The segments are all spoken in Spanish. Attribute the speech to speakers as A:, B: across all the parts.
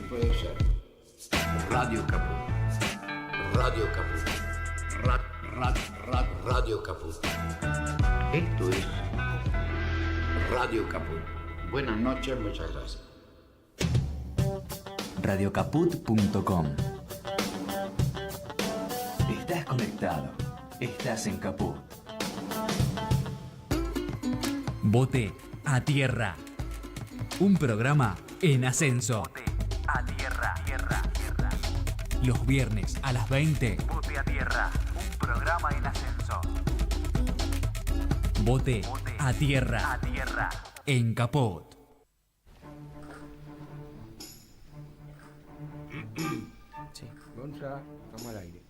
A: puede ser. Radio Caput. Radio Caput. Radio Caput. Esto es Radio Caput. Buenas noches, muchas gracias.
B: Radiocaput.com. Estás conectado. Estás en Caput.
C: Bote a tierra. Un programa en ascenso.
D: Bote a tierra, tierra.
C: Los viernes a las 20.
D: Bote a tierra, un programa en ascenso.
C: Bote a tierra.
D: A tierra.
C: En Caput.
E: Sí. Gonza, toma el aire.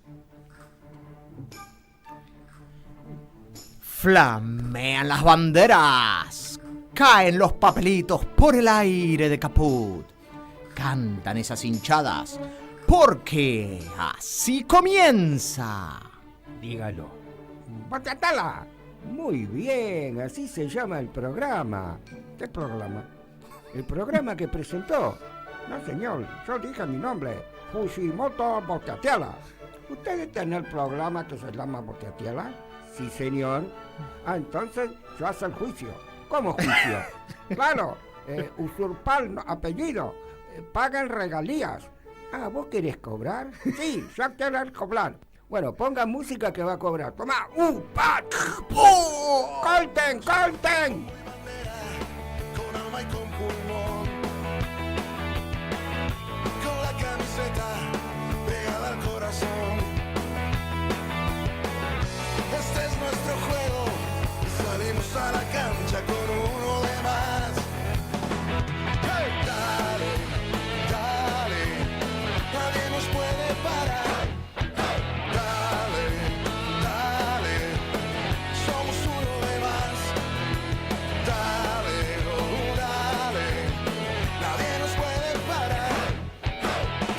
F: Flamean las banderas, caen los papelitos por el aire de Caput, cantan esas hinchadas, porque así comienza.
E: Dígalo. ¡Patatala! Muy bien, así se llama el programa. ¿Qué programa? El programa que presentó. No, señor, yo dije mi nombre. Fujimoto Boteatiela. ¿Usted está en el programa que se llama Boteatiela? Sí, señor. Ah, entonces yo hago el juicio. ¿Cómo juicio? Claro, usurpar apellido, pagan regalías. Ah, ¿vos querés cobrar? Sí, yo quiero cobrar. Bueno, ponga música que va a cobrar. Toma, ¡pat! ¡Corten, corten!
G: Con alma y con pulmón, con la camiseta pegada al corazón. Este es nuestro juego, salimos a la cancha con uno de más. Hey, dale, dale, nadie nos puede parar. Dale, dale, somos uno de más. Dale, oh, dale, nadie nos puede parar.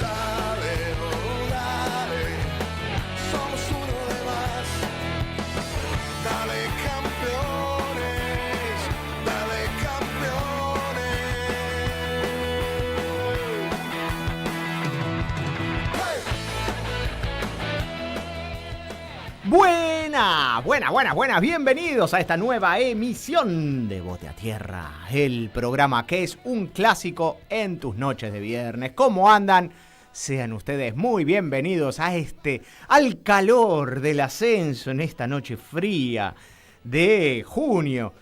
G: Dale, oh, dale, somos uno de más. Dale, campeones, dale, campeones.
F: Buenas, bienvenidos a esta nueva emisión de Bote a Tierra, el programa que es un clásico en tus noches de viernes. ¿Cómo andan? Sean ustedes muy bienvenidos al calor del ascenso en esta noche fría de junio.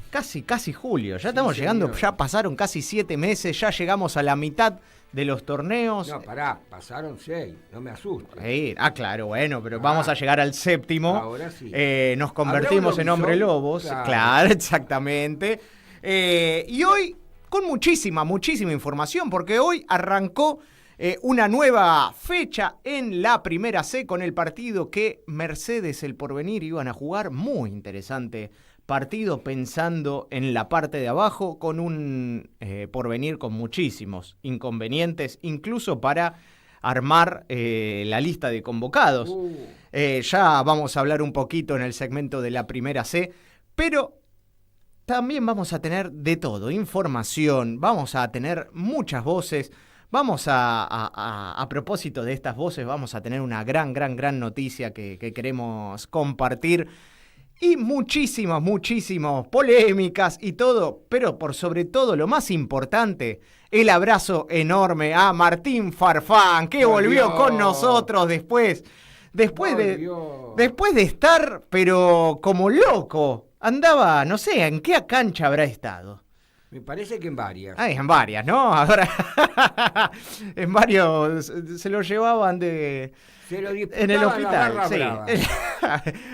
F: Casi julio, ya estamos llegando,
E: señor.
F: ya pasaron casi 7 meses, ya llegamos a la mitad de los torneos.
E: No, pará, pasaron 6, no me asustes.
F: Claro, bueno, pero vamos a llegar al séptimo.
E: Ahora sí.
F: Nos convertimos en hombre lobos, claro, exactamente. Y hoy, con muchísima información, porque hoy arrancó una nueva fecha en la Primera C con el partido que Mercedes El Porvenir iban a jugar. Muy interesante partido, pensando en la parte de abajo, con un Porvenir con muchísimos inconvenientes, incluso para armar la lista de convocados. Ya vamos a hablar un poquito en el segmento de la Primera C, pero también vamos a tener de todo, información, vamos a tener muchas voces. Vamos a propósito de estas voces, vamos a tener una gran noticia que queremos compartir. Y muchísimas polémicas y todo, pero por sobre todo, lo más importante, el abrazo enorme a Martín Farfán, que volvió con nosotros después de estar, pero como loco. Andaba, no sé, ¿en qué cancha habrá estado?
E: Me parece que en varias.
F: En varias, ¿no? Ahora, en varios, se lo llevaban en el hospital. Sí.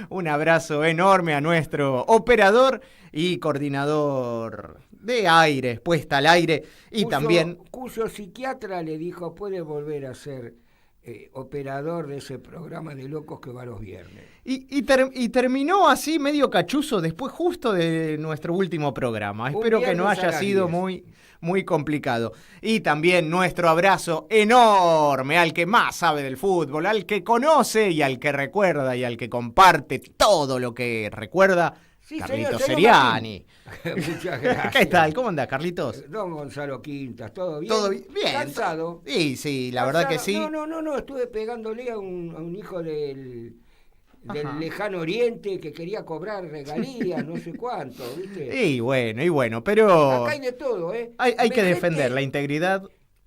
F: Un abrazo enorme a nuestro operador y coordinador de aire, puesta al aire. Y también
E: cuyo psiquiatra le dijo, puede volver a ser operador de ese programa de locos que va los viernes.
F: Y terminó así medio cachuzo después justo de nuestro último programa. Espero que no haya sido muy complicado. Y también nuestro abrazo enorme al que más sabe del fútbol, al que conoce y al que recuerda y al que comparte todo lo que recuerda,
E: Sí,
F: Carlitos
E: señor
F: Seriani.
E: Martín. Muchas gracias.
F: ¿Qué tal? ¿Cómo andás, Carlitos?
E: Don Gonzalo Quintas, ¿todo bien?
F: ¿Todo bien?
E: ¿Cansado?
F: Sí, la verdad que
E: ¿Cansado?
F: sí.
E: No, estuve pegándole a un hijo del
F: Ajá.
E: lejano oriente que quería cobrar regalías, no sé cuánto, ¿viste?
F: Y bueno, pero
E: Acá hay de todo, ¿eh?
F: hay que
E: Gente,
F: defender la integridad.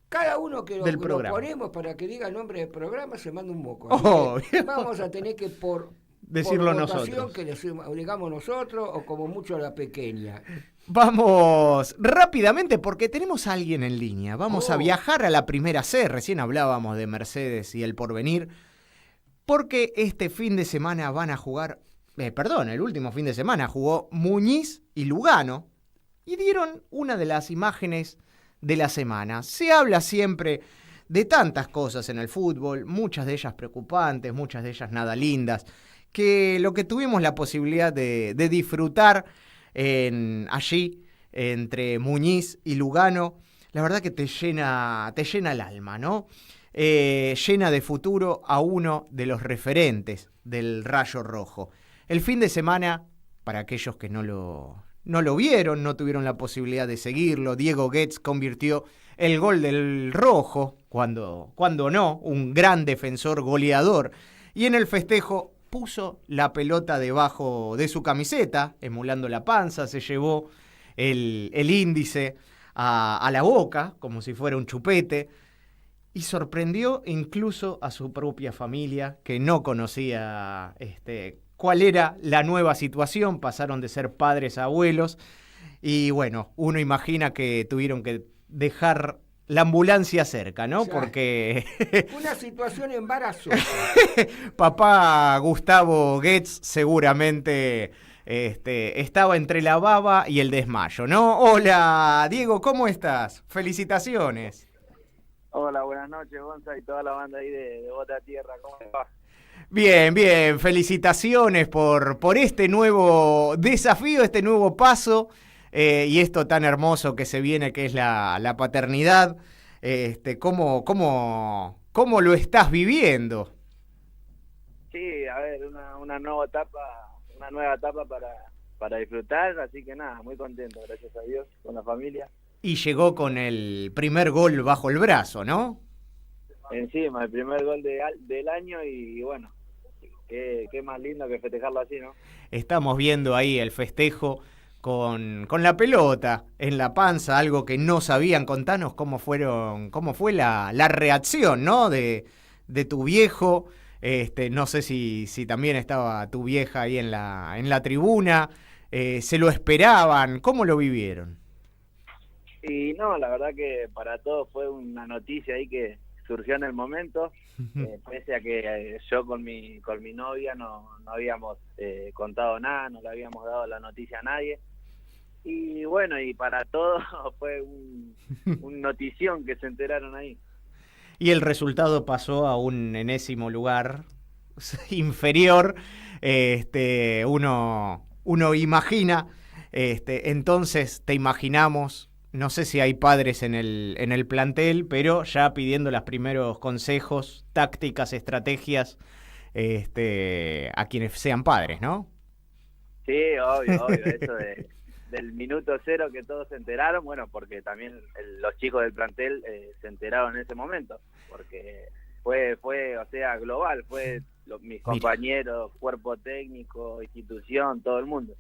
E: Cada uno que
F: del
E: lo
F: programa.
E: ponemos para que diga el nombre del programa se manda un moco.
F: Oh,
E: Así que vamos a tener que
F: decirlo
E: por votación
F: nosotros.
E: que le digamos nosotros o como mucho la pequeña.
F: Vamos rápidamente porque tenemos a alguien en línea. Vamos a
E: Oh.
F: viajar a la primera C. Recién hablábamos de Mercedes y el Porvenir. Porque este fin de semana van a jugar... el último fin de semana jugó Muñiz y Lugano. Y dieron una de las imágenes de la semana. Se habla siempre de tantas cosas en el fútbol, muchas de ellas preocupantes, muchas de ellas nada lindas, que lo que tuvimos la posibilidad de disfrutar allí entre Muñiz y Lugano, la verdad que te llena el alma, ¿no? Llena de futuro a uno de los referentes del Rayo Rojo. El fin de semana, para aquellos que no lo vieron, no tuvieron la posibilidad de seguirlo, Diego Goetz convirtió el gol del Rojo, cuando no, un gran defensor goleador, y en el festejo puso la pelota debajo de su camiseta, emulando la panza, se llevó el índice a la boca, como si fuera un chupete, y sorprendió incluso a su propia familia, que no conocía cuál era la nueva situación, pasaron de ser padres a abuelos, y bueno, uno imagina que tuvieron que dejar la ambulancia cerca, ¿no?
E: O sea,
F: porque
E: una situación embarazosa.
F: papá Gustavo Goetz seguramente estaba entre la baba y el desmayo, ¿no? Hola, Diego, ¿cómo estás? Felicitaciones.
H: Hola, buenas noches, Gonza, y toda la banda ahí de Bote a Tierra, ¿cómo les va?
F: Bien, felicitaciones por este nuevo desafío, este nuevo paso y esto tan hermoso que se viene, que es la paternidad. ¿Cómo lo estás viviendo?
H: Sí, a ver, una nueva etapa para disfrutar, así que nada, muy contento, gracias a Dios, con la familia.
F: Y llegó con el primer gol bajo el brazo, ¿no?
H: Encima, el primer gol del año y bueno, qué más lindo que festejarlo así, ¿no?
F: Estamos viendo ahí el festejo con la pelota en la panza, algo que no sabían. Contanos cómo fue la reacción, ¿no? de tu viejo. No sé si también estaba tu vieja ahí en la tribuna. ¿Se lo esperaban? ¿Cómo lo vivieron?
H: Y no, la verdad que para todos fue una noticia ahí que surgió en el momento, pese a que yo con mi novia no habíamos contado nada, no le habíamos dado la noticia a nadie. Y bueno, y para todos fue un notición que se enteraron ahí.
F: Y el resultado pasó a un enésimo lugar inferior. Uno imagina, entonces te imaginamos. No sé si hay padres en el plantel, pero ya pidiendo los primeros consejos, tácticas, estrategias a quienes sean padres, ¿no?
H: Sí, obvio, eso del minuto cero que todos se enteraron, bueno, porque también los chicos del plantel se enteraron en ese momento, porque fue o sea, global, fue mis compañeros, cuerpo técnico, institución, todo el mundo.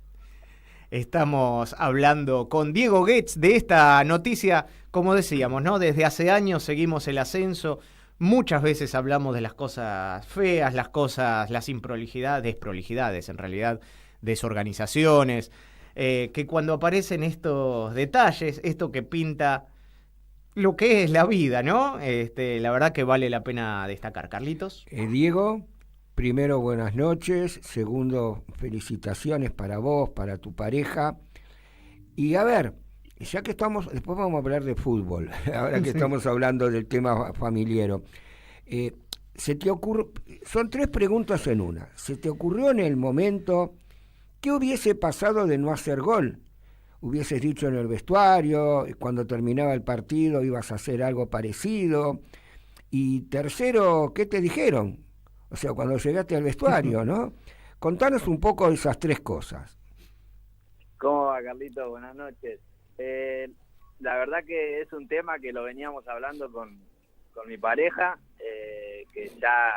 F: Estamos hablando con Diego Goetz de esta noticia, como decíamos, ¿no? Desde hace años seguimos el ascenso, muchas veces hablamos de las cosas feas, las desprolijidades en realidad, desorganizaciones, que cuando aparecen estos detalles, esto que pinta lo que es la vida, ¿no? La verdad que vale la pena destacar. Carlitos.
E: Diego, primero, buenas noches. Segundo, felicitaciones para vos, para tu pareja. Y a ver, ya que después vamos a hablar de fútbol, ahora que estamos hablando del tema familiar. ¿Se te ocurre? Son 3 preguntas en una. ¿Se te ocurrió en el momento qué hubiese pasado de no hacer gol? ¿Hubieses dicho en el vestuario, cuando terminaba el partido ibas a hacer algo parecido? Y tercero, ¿qué te dijeron? O sea, cuando llegaste al vestuario, ¿no? Contanos un poco de esas 3 cosas.
H: ¿Cómo va, Carlito? Buenas noches. La verdad que es un tema que lo veníamos hablando con mi pareja, que ya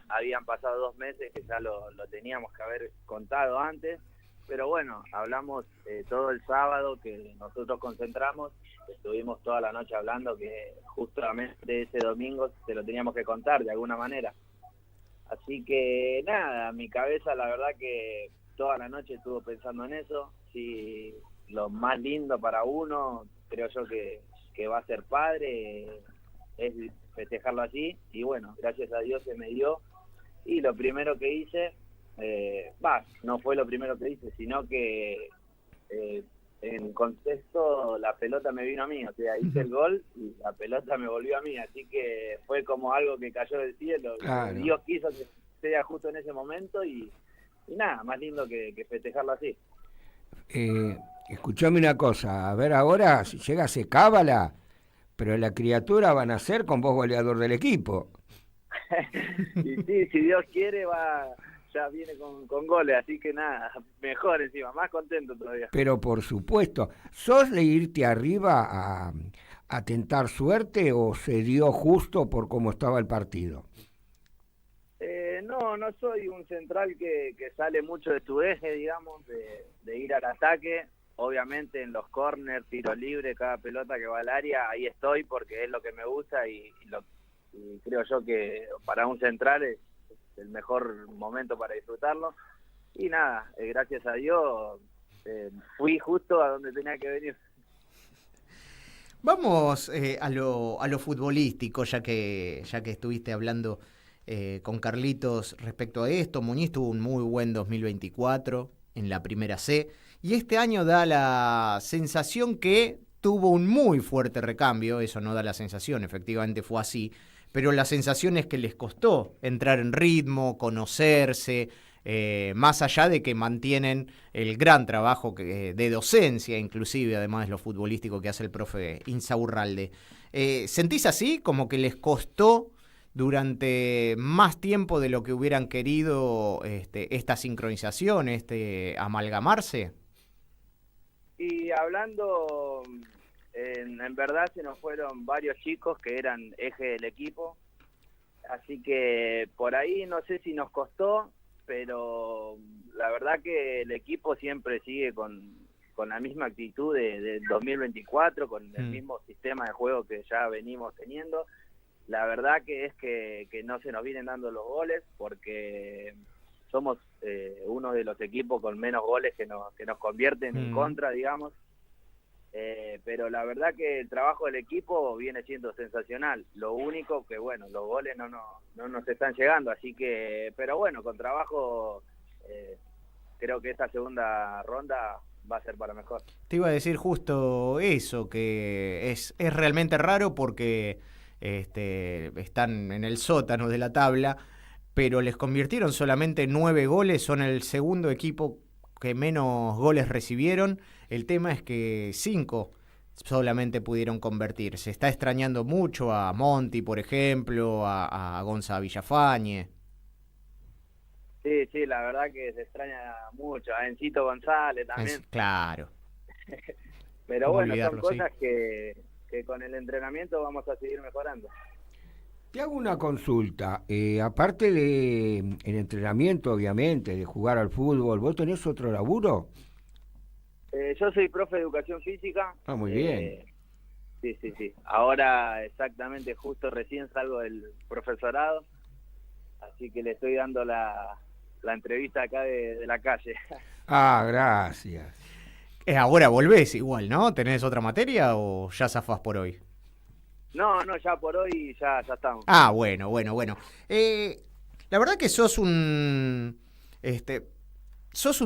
H: habían pasado 2 meses, que ya lo teníamos que haber contado antes, pero bueno, hablamos todo el sábado, que nosotros concentramos, estuvimos toda la noche hablando, que justamente ese domingo se lo teníamos que contar de alguna manera. Así que nada, mi cabeza la verdad que toda la noche estuvo pensando en eso. Sí, lo más lindo para uno, creo yo que va a ser padre, es festejarlo así. Y bueno, gracias a Dios se me dio. Y lo primero que hice, no fue lo primero que hice, sino que en contexto la pelota me vino a mí. O sea, hice el gol y la pelota me volvió a mí. Así que fue como algo que cayó del cielo.
E: Claro.
H: Dios quiso que sea justo en ese momento y nada, más lindo que festejarlo así.
E: Escuchame una cosa, a ver ahora, si llega se cábala, pero la criatura van a ser con vos goleador del equipo.
H: Y sí, si Dios quiere, ya viene con goles, así que nada, mejor encima, más contento todavía.
E: Pero por supuesto, ¿sos de irte arriba a tentar suerte o se dio justo por cómo estaba el partido?
H: No soy un central que sale mucho de su eje, digamos, de ir al ataque. Obviamente en los corners, tiro libre, cada pelota que va al área, ahí estoy porque es lo que me gusta y creo yo que para un central es el mejor momento para disfrutarlo. Y nada, gracias a Dios fui justo a donde tenía que venir.
F: Vamos a lo futbolístico, ya que estuviste hablando con Carlitos respecto a esto. Muñiz tuvo un muy buen 2024 en la Primera C y este año da la sensación que tuvo un muy fuerte recambio. Eso no da la sensación, efectivamente fue así, pero la sensación es que les costó entrar en ritmo, conocerse, más allá de que mantienen el gran trabajo de docencia, inclusive, además de lo futbolístico que hace el profe Insaurralde. ¿Sentís así, como que les costó durante más tiempo de lo que hubieran querido esta sincronización, amalgamarse?
H: Y hablando, en verdad se nos fueron varios chicos que eran eje del equipo, así que por ahí no sé si nos costó, pero la verdad que el equipo siempre sigue con la misma actitud de 2024, con el mismo sistema de juego que ya venimos teniendo. La verdad que es que no se nos vienen dando los goles porque somos uno de los equipos con menos goles que nos convierten en contra, digamos. Pero la verdad que el trabajo del equipo viene siendo sensacional. Lo único que, bueno, los goles no nos están llegando, así que, pero bueno, con trabajo creo que esta segunda ronda va a ser para mejor.
F: Te iba a decir justo eso, que es realmente raro porque están en el sótano de la tabla, pero les convirtieron solamente 9 goles, son el segundo equipo que menos goles recibieron. El tema es que 5 solamente pudieron convertir. Se está extrañando mucho a Monti, por ejemplo, a Gonza Villafañe.
H: Sí, la verdad que se extraña mucho. A Encito González también.
F: Claro.
H: Pero bueno, son cosas que con el entrenamiento vamos a seguir mejorando.
E: Te hago una consulta. Aparte de el entrenamiento, obviamente, de jugar al fútbol, ¿vos tenés otro laburo?
H: Yo soy profe de educación física.
E: Ah, muy bien.
H: Sí. Ahora exactamente, justo recién salgo del profesorado, así que le estoy dando la entrevista acá de la calle.
E: Ah, gracias.
F: Ahora volvés igual, ¿no? ¿Tenés otra materia o ya zafás por hoy?
H: No, ya por hoy ya estamos.
F: Ah, bueno. La verdad que sos un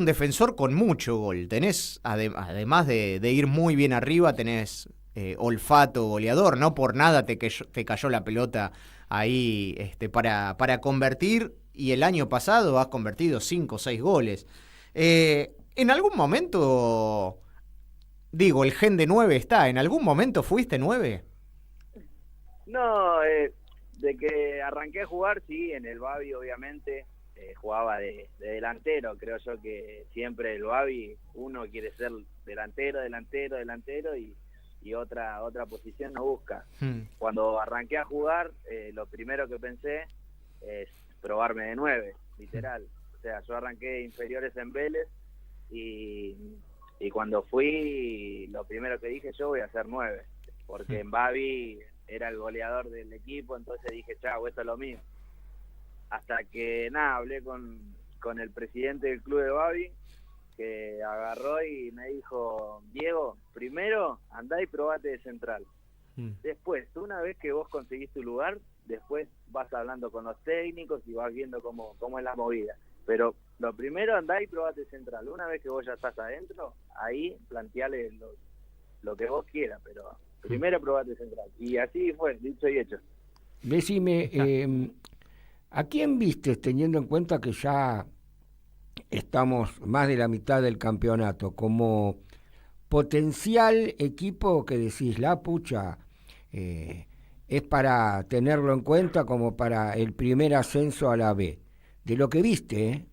F: defensor con mucho gol. Tenés, además de ir muy bien arriba, tenés olfato goleador. No por nada te cayó la pelota ahí para convertir, y el año pasado has convertido 5 o 6 goles. ¿En algún momento, digo, el gen de 9 está, ¿en algún momento fuiste 9?
H: No, de que arranqué a jugar, sí, en el Babi obviamente, jugaba de delantero. Creo yo que siempre el Babi, uno quiere ser delantero y otra posición no busca. Cuando arranqué a jugar, lo primero que pensé es probarme de 9, literal. O sea, yo arranqué inferiores en Vélez y cuando fui, lo primero que dije, yo voy a ser 9, porque en Babi era el goleador del equipo, entonces dije, chao, esto es lo mismo. Hasta que, hablé con el presidente del club de Babi, que agarró y me dijo, Diego, primero andá y probate de central. Después, una vez que vos conseguís tu lugar, después vas hablando con los técnicos y vas viendo cómo es la movida. Pero lo primero, andá y probate de central. Una vez que vos ya estás adentro, ahí planteale lo que vos quieras, pero primero probate de central. Y así fue, dicho y hecho.
E: Decime, ¿a quién vistes, teniendo en cuenta que ya estamos más de la mitad del campeonato, como potencial equipo que decís, la pucha, es para tenerlo en cuenta como para el primer ascenso a la B? De lo que viste,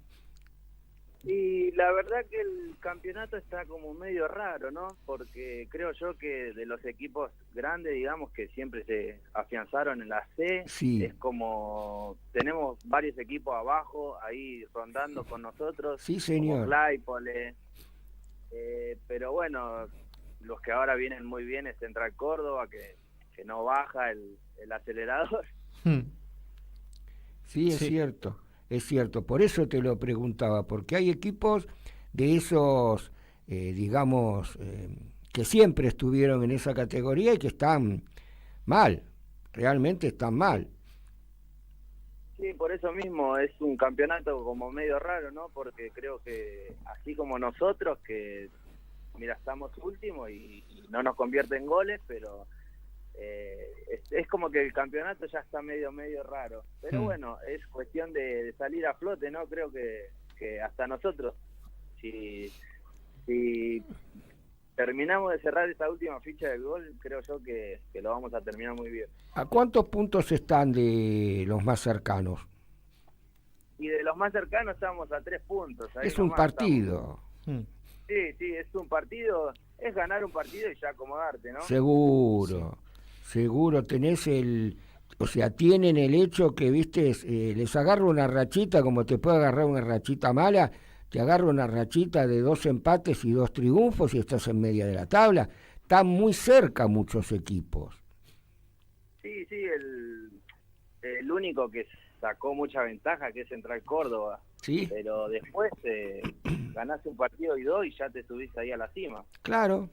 H: Y la verdad que el campeonato está como medio raro, ¿no? Porque creo yo que de los equipos grandes, digamos, que siempre se afianzaron en la C,
E: Sí.
H: es como tenemos varios equipos abajo ahí rondando con nosotros.
E: Sí, señor.
H: Como Claypole. Pero bueno, los que ahora vienen muy bien es Central Córdoba, que no baja el acelerador.
E: Sí, es cierto. Por eso te lo preguntaba, porque hay equipos de esos, digamos, que siempre estuvieron en esa categoría y que están mal, realmente están mal.
H: Sí, por eso mismo es un campeonato como medio raro, ¿no? Porque creo que así como nosotros, que mira, estamos últimos y no nos convierten en goles, pero es como que el campeonato ya está medio raro. Pero bueno, es cuestión de salir a flote, ¿no? Creo que hasta nosotros, si terminamos de cerrar esa última ficha del gol, creo yo que lo vamos a terminar muy bien.
E: ¿A cuántos puntos están de los más cercanos?
H: Y de los más cercanos estamos a 3 puntos. Ahí
E: Es un
H: nomás
E: partido.
H: estamos. Sí, es un partido, es ganar un partido y ya acomodarte, ¿no?
E: Seguro, tenés tienen el hecho que, viste, les agarra una rachita, como te puede agarrar una rachita mala, te agarra una rachita de 2 empates y 2 triunfos y estás en media de la tabla. Están muy cerca muchos equipos.
H: Sí, el único que sacó mucha ventaja, que es Central Córdoba.
E: Sí.
H: Pero después ganás un partido y 2 y ya te subís ahí a la cima.
E: Claro.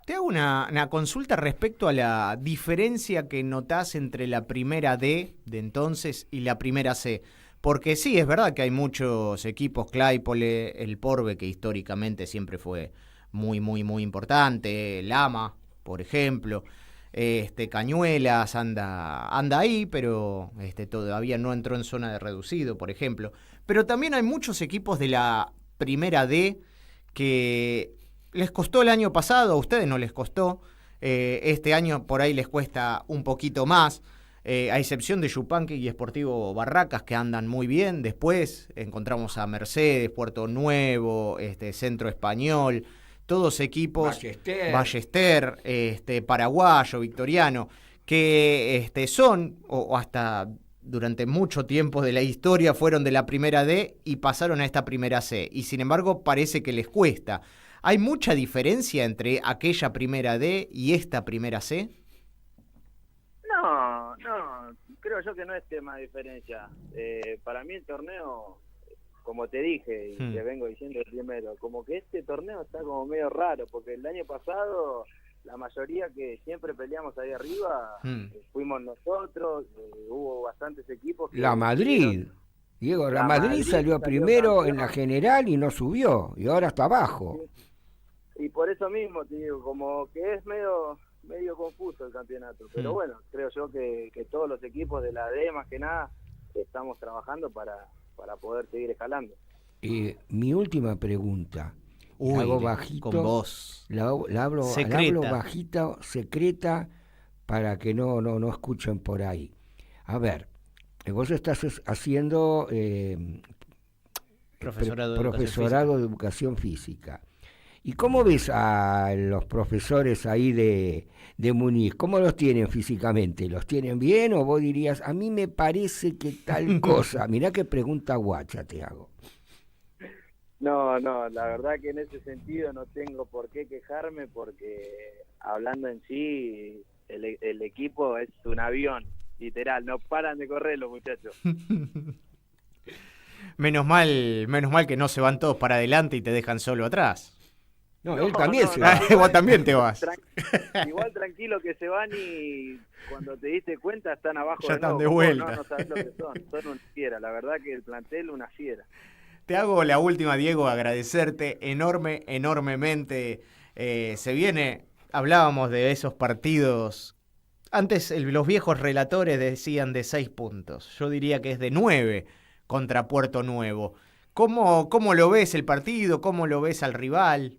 F: Te hago una consulta respecto a la diferencia que notás entre la primera D de entonces y la primera C. Porque sí, es verdad que hay muchos equipos, Claypole, el Porbe, que históricamente siempre fue muy importante, Lama, por ejemplo, Cañuelas anda ahí, pero todavía no entró en zona de reducido, por ejemplo. Pero también hay muchos equipos de la primera D que les costó el año pasado, a ustedes no les costó, este año por ahí les cuesta un poquito más, a excepción de Yupanqui y Sportivo Barracas, que andan muy bien. Después encontramos a Mercedes, Puerto Nuevo, Centro Español, todos equipos, Ballester, Paraguayo, Victoriano, que son, o hasta durante mucho tiempo de la historia fueron de la primera D y pasaron a esta primera C, y sin embargo parece que les cuesta. ¿Hay mucha diferencia entre aquella primera D y esta primera C?
H: No, creo yo que no es tema de diferencia. Para mí el torneo, como te dije y te vengo diciendo primero, como que este torneo está como medio raro, porque el año pasado la mayoría que siempre peleamos ahí arriba fuimos nosotros, hubo bastantes equipos.
E: La Madrid, Diego, la Madrid salió primero campeón en la general y no subió, y ahora está abajo.
H: Y por eso mismo te digo, como que es medio confuso el campeonato, pero bueno, creo yo que todos los equipos de la D, más que nada, estamos trabajando para poder seguir escalando.
E: Mi última pregunta, la hago bajito,
F: con voz
E: la hablo bajita, secreta, para que no escuchen por ahí. A ver, Vos estás haciendo profesorado de educación física. ¿Y cómo ves a los profesores ahí de Muñiz? ¿Cómo los tienen físicamente? ¿Los tienen bien o vos dirías, a mí me parece que tal cosa? Mirá qué pregunta guacha te hago.
H: No, la verdad que en ese sentido no tengo por qué quejarme porque hablando en sí, el equipo es un avión, literal, no paran de correr los muchachos.
F: Menos mal que no se van todos para adelante y te dejan solo atrás.
E: No, él también se va.
F: Vos también te vas.
H: Igual tranquilo que se van y cuando te diste cuenta están abajo.
F: Ya están
H: nuevo.
F: de vuelta.
H: No sabés lo que son una fiera. La verdad que el plantel una fiera.
F: Te hago la última, Diego, agradecerte enormemente. Se viene, hablábamos de esos partidos. Antes los viejos relatores decían de 6 puntos. Yo diría que es de 9 contra Puerto Nuevo. ¿Cómo lo ves el partido? ¿Cómo lo ves al rival?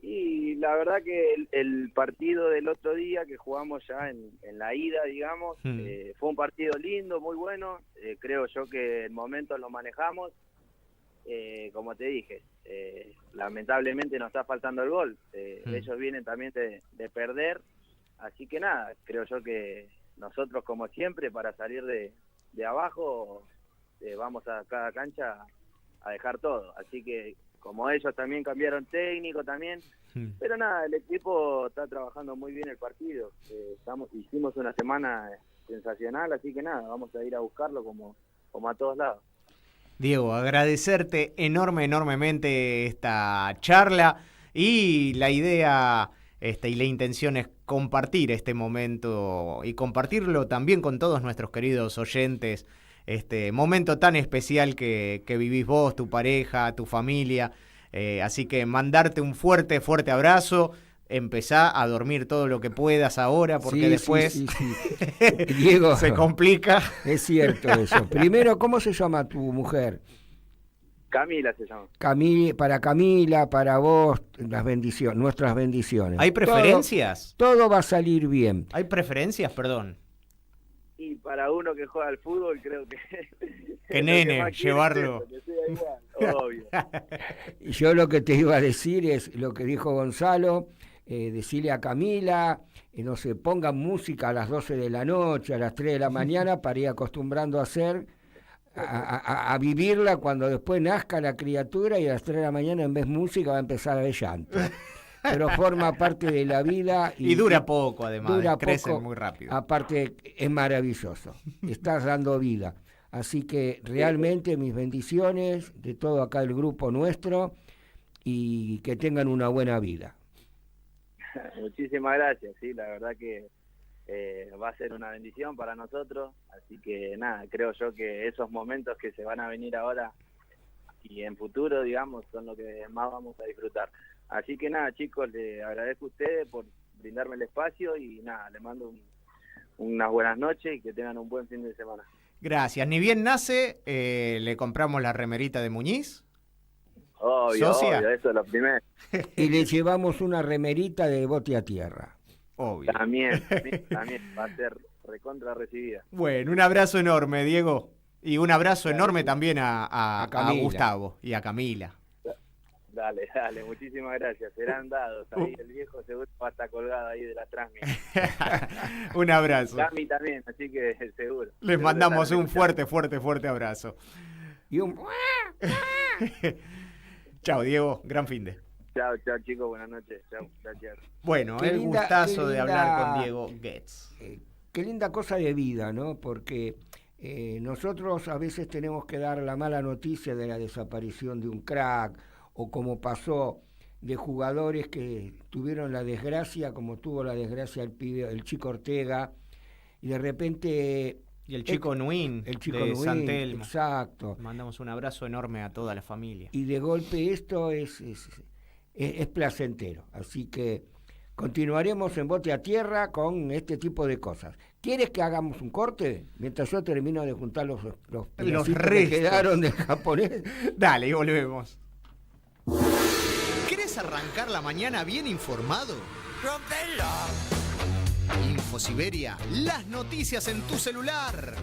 H: Y la verdad que el partido del otro día que jugamos ya en la ida, digamos, fue un partido lindo, muy bueno. Creo yo que el momento lo manejamos. Como te dije, lamentablemente nos está faltando el gol. Ellos vienen también de perder. Así que nada, creo yo que nosotros como siempre para salir de abajo vamos a cada cancha a dejar todo. Así que como ellos también cambiaron técnico también, pero nada, el equipo está trabajando muy bien el partido. Hicimos una semana sensacional, así que nada, vamos a ir a buscarlo como a todos lados.
F: Diego, agradecerte enormemente esta charla y la idea y la intención es compartir este momento y compartirlo también con todos nuestros queridos oyentes, este momento tan especial que vivís vos, tu pareja, tu familia. Así que mandarte un fuerte abrazo. Empezá a dormir todo lo que puedas ahora, porque después
E: sí. Diego,
F: se complica.
E: Es cierto eso. Primero, ¿cómo se llama tu mujer?
H: Camila se llama.
E: Para Camila, para vos, nuestras bendiciones.
F: ¿Hay preferencias?
E: Todo va a salir bien.
F: ¿Hay preferencias? Perdón.
H: Y para uno que juega al fútbol, creo que...
F: Que nene, llevarlo.
H: Que sea igual, obvio.
E: Yo lo que te iba a decir es lo que dijo Gonzalo, decirle a Camila, no se ponga música a las 12 de la noche, a las 3 de la mañana, para ir acostumbrando a vivirla cuando después nazca la criatura y a las 3 de la mañana en vez de música va a empezar a ver llanto. Pero forma parte de la vida.
F: Y dura poco, además, crece muy rápido.
E: Aparte, es maravilloso. Estás dando vida. Así que realmente mis bendiciones de todo acá el grupo nuestro y que tengan una buena vida.
H: Muchísimas gracias, sí, la verdad que va a ser una bendición para nosotros. Así que nada, creo yo que esos momentos que se van a venir ahora y en futuro, digamos, son lo que más vamos a disfrutar. Así que nada, chicos, les agradezco a ustedes por brindarme el espacio y nada, les mando unas buenas noches y que tengan un buen fin de semana.
F: Gracias. Ni bien nace, le compramos la remerita de Muñiz.
H: Obvio,
F: ¿Socia?
H: obvio, eso es lo primero.
E: Y le llevamos una remerita de Bote a Tierra.
F: Obvio.
H: También, va a ser recontra recibida.
F: Bueno, un abrazo enorme, Diego. Y un abrazo enorme también a Gustavo y a Camila.
H: Dale, muchísimas gracias. Serán dados. Ahí el viejo seguro va a estar colgado ahí de la transmisión.
F: Un abrazo.
H: Cami también, así que seguro.
F: Les mandamos un fuerte abrazo.
E: Y un...
F: Chao, Diego. Gran fin de.
H: Chao, chicos. Buenas noches. Chao, gracias.
F: Bueno, el gustazo de hablar con Diego Goetz.
E: Qué linda cosa de vida, ¿no? Porque nosotros a veces tenemos que dar la mala noticia de la desaparición de un crack, o como pasó de jugadores que tuvieron la desgracia, como tuvo la desgracia el chico Ortega, y de repente...
F: Y el chico Nuín, de San Telmo.
E: Exacto.
F: Mandamos un abrazo enorme a toda la familia.
E: Y de golpe esto es placentero. Así que continuaremos en Bote a Tierra con este tipo de cosas. ¿Quieres que hagamos un corte? Mientras yo termino de juntar los
F: restos
E: que quedaron del japonés.
F: Dale, y volvemos. ¿Querés arrancar la mañana bien informado?
G: Rompelo.
F: InfoSiberia, las noticias en tu celular.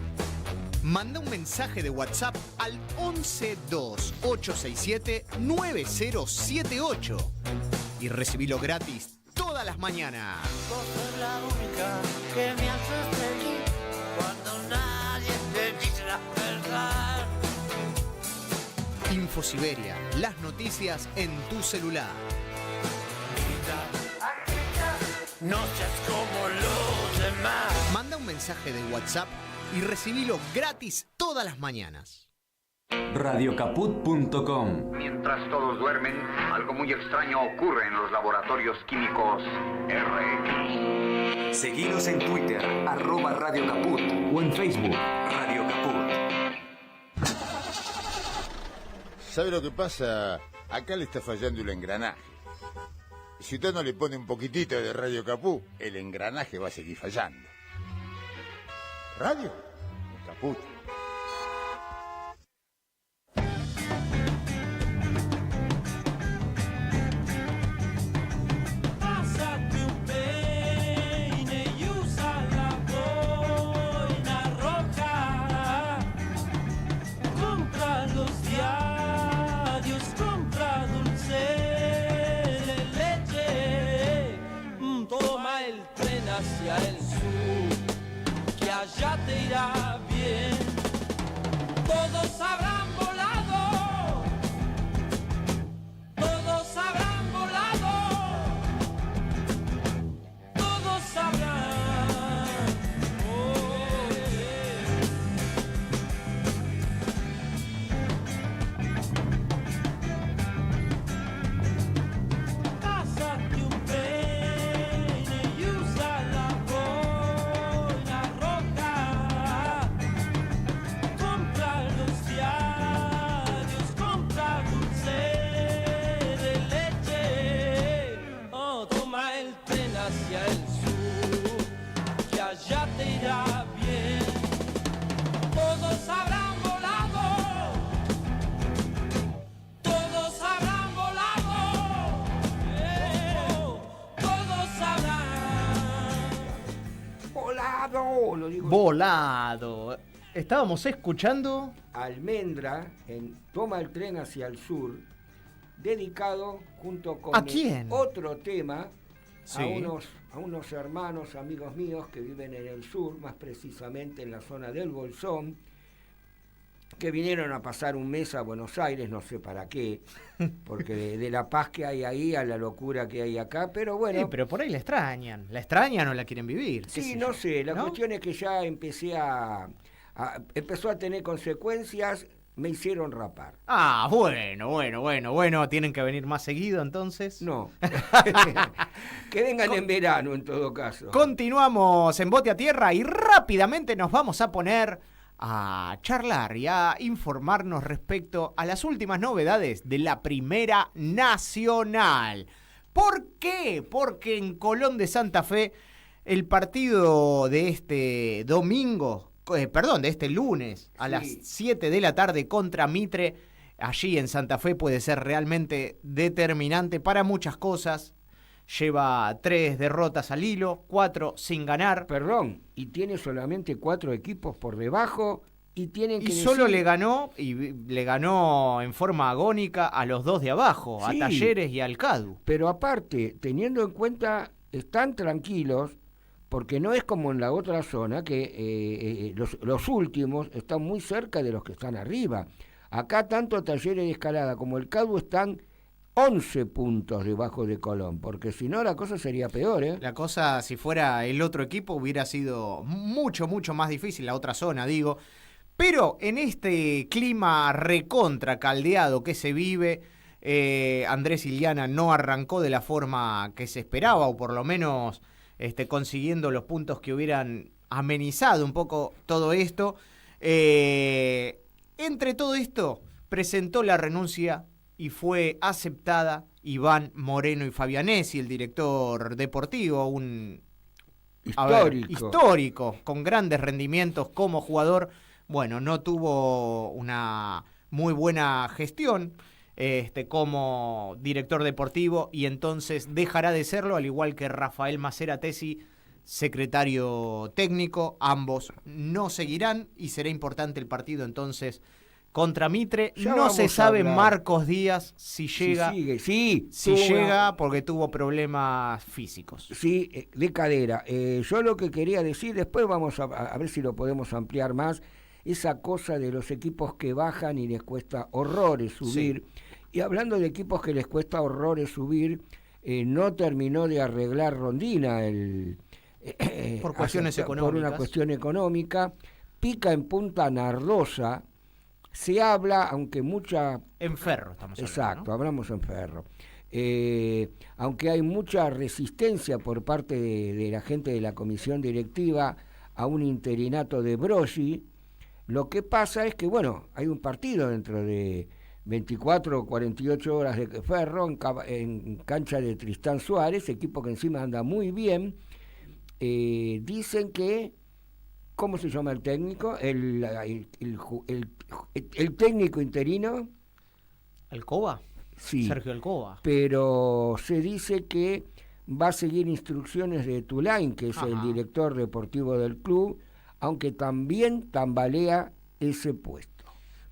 F: Manda un mensaje de WhatsApp al 1128679078 y recibilo gratis todas las mañanas.
G: Vos sos la única que me hace feliz cuando nadie te dice la verdad.
F: InfoSiberia, las noticias en tu celular.
G: No seas como los demás.
F: Manda un mensaje de WhatsApp y recibilo gratis todas las mañanas.
B: Radiocaput.com.
I: Mientras todos duermen, algo muy extraño ocurre en los laboratorios químicos RX.
B: Seguinos en Twitter, @Radio Caput, o en Facebook, Radio Caput.
J: ¿Sabe lo que pasa? Acá le está fallando el engranaje. Si usted no le pone un poquitito de Radio Caput, el engranaje va a seguir fallando. Radio Caput.
G: Pásate un peine y usa la boina roja. Compra los diarios, compra dulce de leche. Toma el tren hacia el sur, que allá te irá bien. Todos habrán volado, todos habrán volado, todos habrán. Oh, Pásate un peine y usa la boina roja. Compra los diarios, compra dulce de leche. Oh, toma el tren hacia el sur, que allá te irá bien. Todos habrán volado, todos habrán volado, todos habrán.
E: Volado, lo digo.
F: Volado. Estábamos escuchando...
E: Almendra en Toma el tren hacia el sur, dedicado junto con
F: ¿A quién?
E: otro tema
F: Sí.
E: a unos hermanos, amigos míos que viven en el sur, más precisamente en la zona del Bolsón, que vinieron a pasar un mes a Buenos Aires, no sé para qué, porque de la paz que hay ahí a la locura que hay acá, pero bueno.
F: Sí, pero por ahí la extrañan. ¿La extrañan o la quieren vivir? ¿Qué
E: Sí,
F: sé
E: no
F: yo?
E: sé, la
F: ¿No?
E: cuestión es que ya empezó a tener consecuencias, me hicieron rapar.
F: Ah, bueno. ¿Tienen que venir más seguido entonces?
E: No. Que vengan en verano en todo caso.
F: Continuamos en Bote a Tierra y rápidamente nos vamos a poner a charlar y a informarnos respecto a las últimas novedades de la Primera Nacional. ¿Por qué? Porque en Colón de Santa Fe el partido de este domingo, de este lunes a las 7 de la tarde contra Mitre, allí en Santa Fe puede ser realmente determinante para muchas cosas. Lleva 3 derrotas al hilo, 4 sin ganar.
E: Perdón, y tiene solamente 4 equipos por debajo y tienen que
F: solo
E: decir...
F: le ganó en forma agónica a los 2 de abajo,
E: Sí,
F: a Talleres y al Cadu.
E: Pero aparte, teniendo en cuenta, están tranquilos, porque no es como en la otra zona, que los últimos están muy cerca de los que están arriba. Acá tanto Talleres de Escalada como el Cadu están 11 puntos debajo de Colón, porque si no la cosa sería peor, ¿eh?
F: La cosa, si fuera el otro equipo, hubiera sido mucho más difícil, la otra zona, digo. Pero en este clima recontra caldeado que se vive, Andrés Iliana no arrancó de la forma que se esperaba, o por lo menos consiguiendo los puntos que hubieran amenizado un poco todo esto. Entre todo esto, presentó la renuncia y fue aceptada Iván Moreno y Fabianesi, el director deportivo, un histórico, con grandes rendimientos como jugador. Bueno, no tuvo una muy buena gestión como director deportivo y entonces dejará de serlo, al igual que Rafael Maceratesi secretario técnico. Ambos no seguirán y será importante el partido entonces contra Mitre.
E: Ya
F: no se
E: vamos a
F: sabe
E: hablar.
F: Marcos Díaz si llega,
E: Si
F: llega porque tuvo problemas físicos.
E: Sí, de cadera. Yo lo que quería decir, después vamos a ver si lo podemos ampliar más, esa cosa de los equipos que bajan y les cuesta horrores subir. Sí. Y hablando de equipos que les cuesta horrores subir, no terminó de arreglar Rondina
F: por cuestiones económicas.
E: Por una cuestión económica. Pica en Punta Nardosa. Se habla, aunque mucha...
F: En Ferro estamos hablando.
E: Exacto,
F: ¿no?
E: hablamos en Ferro. Aunque hay mucha resistencia por parte de la gente de la comisión directiva a un interinato de Broggi, lo que pasa es que, bueno, hay un partido dentro de 24 o 48 horas de Ferro en cancha de Tristán Suárez, equipo que encima anda muy bien. Dicen que... ¿Cómo se llama el técnico? El técnico interino.
F: ¿Alcoba?
E: Sí.
F: Sergio Alcoba.
E: Pero se dice que va a seguir instrucciones de Tulain, que es el director deportivo del club, aunque también tambalea ese puesto.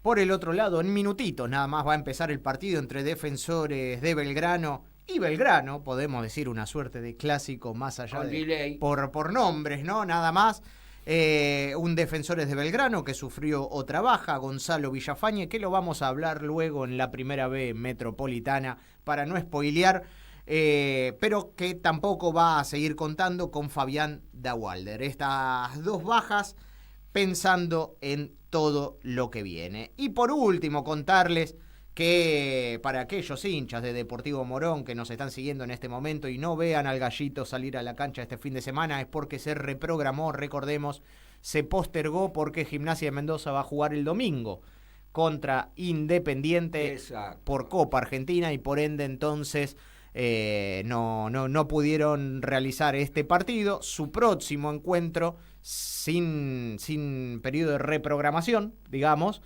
F: Por el otro lado, en minutitos nada más va a empezar el partido entre Defensores de Belgrano y Belgrano, podemos decir una suerte de clásico más allá de por nombres, ¿no? Nada más. Un Defensores de Belgrano que sufrió otra baja, Gonzalo Villafañe, que lo vamos a hablar luego en la primera B metropolitana para no spoilear, pero que tampoco va a seguir contando con Fabián Dawalder. Estas dos bajas pensando en todo lo que viene. Y por último contarles que para aquellos hinchas de Deportivo Morón que nos están siguiendo en este momento y no vean al Gallito salir a la cancha este fin de semana, es porque se reprogramó, recordemos, se postergó porque Gimnasia de Mendoza va a jugar el domingo contra Independiente.
E: Exacto.
F: Por Copa Argentina y por ende entonces no pudieron realizar este partido. Su próximo encuentro sin periodo de reprogramación, digamos,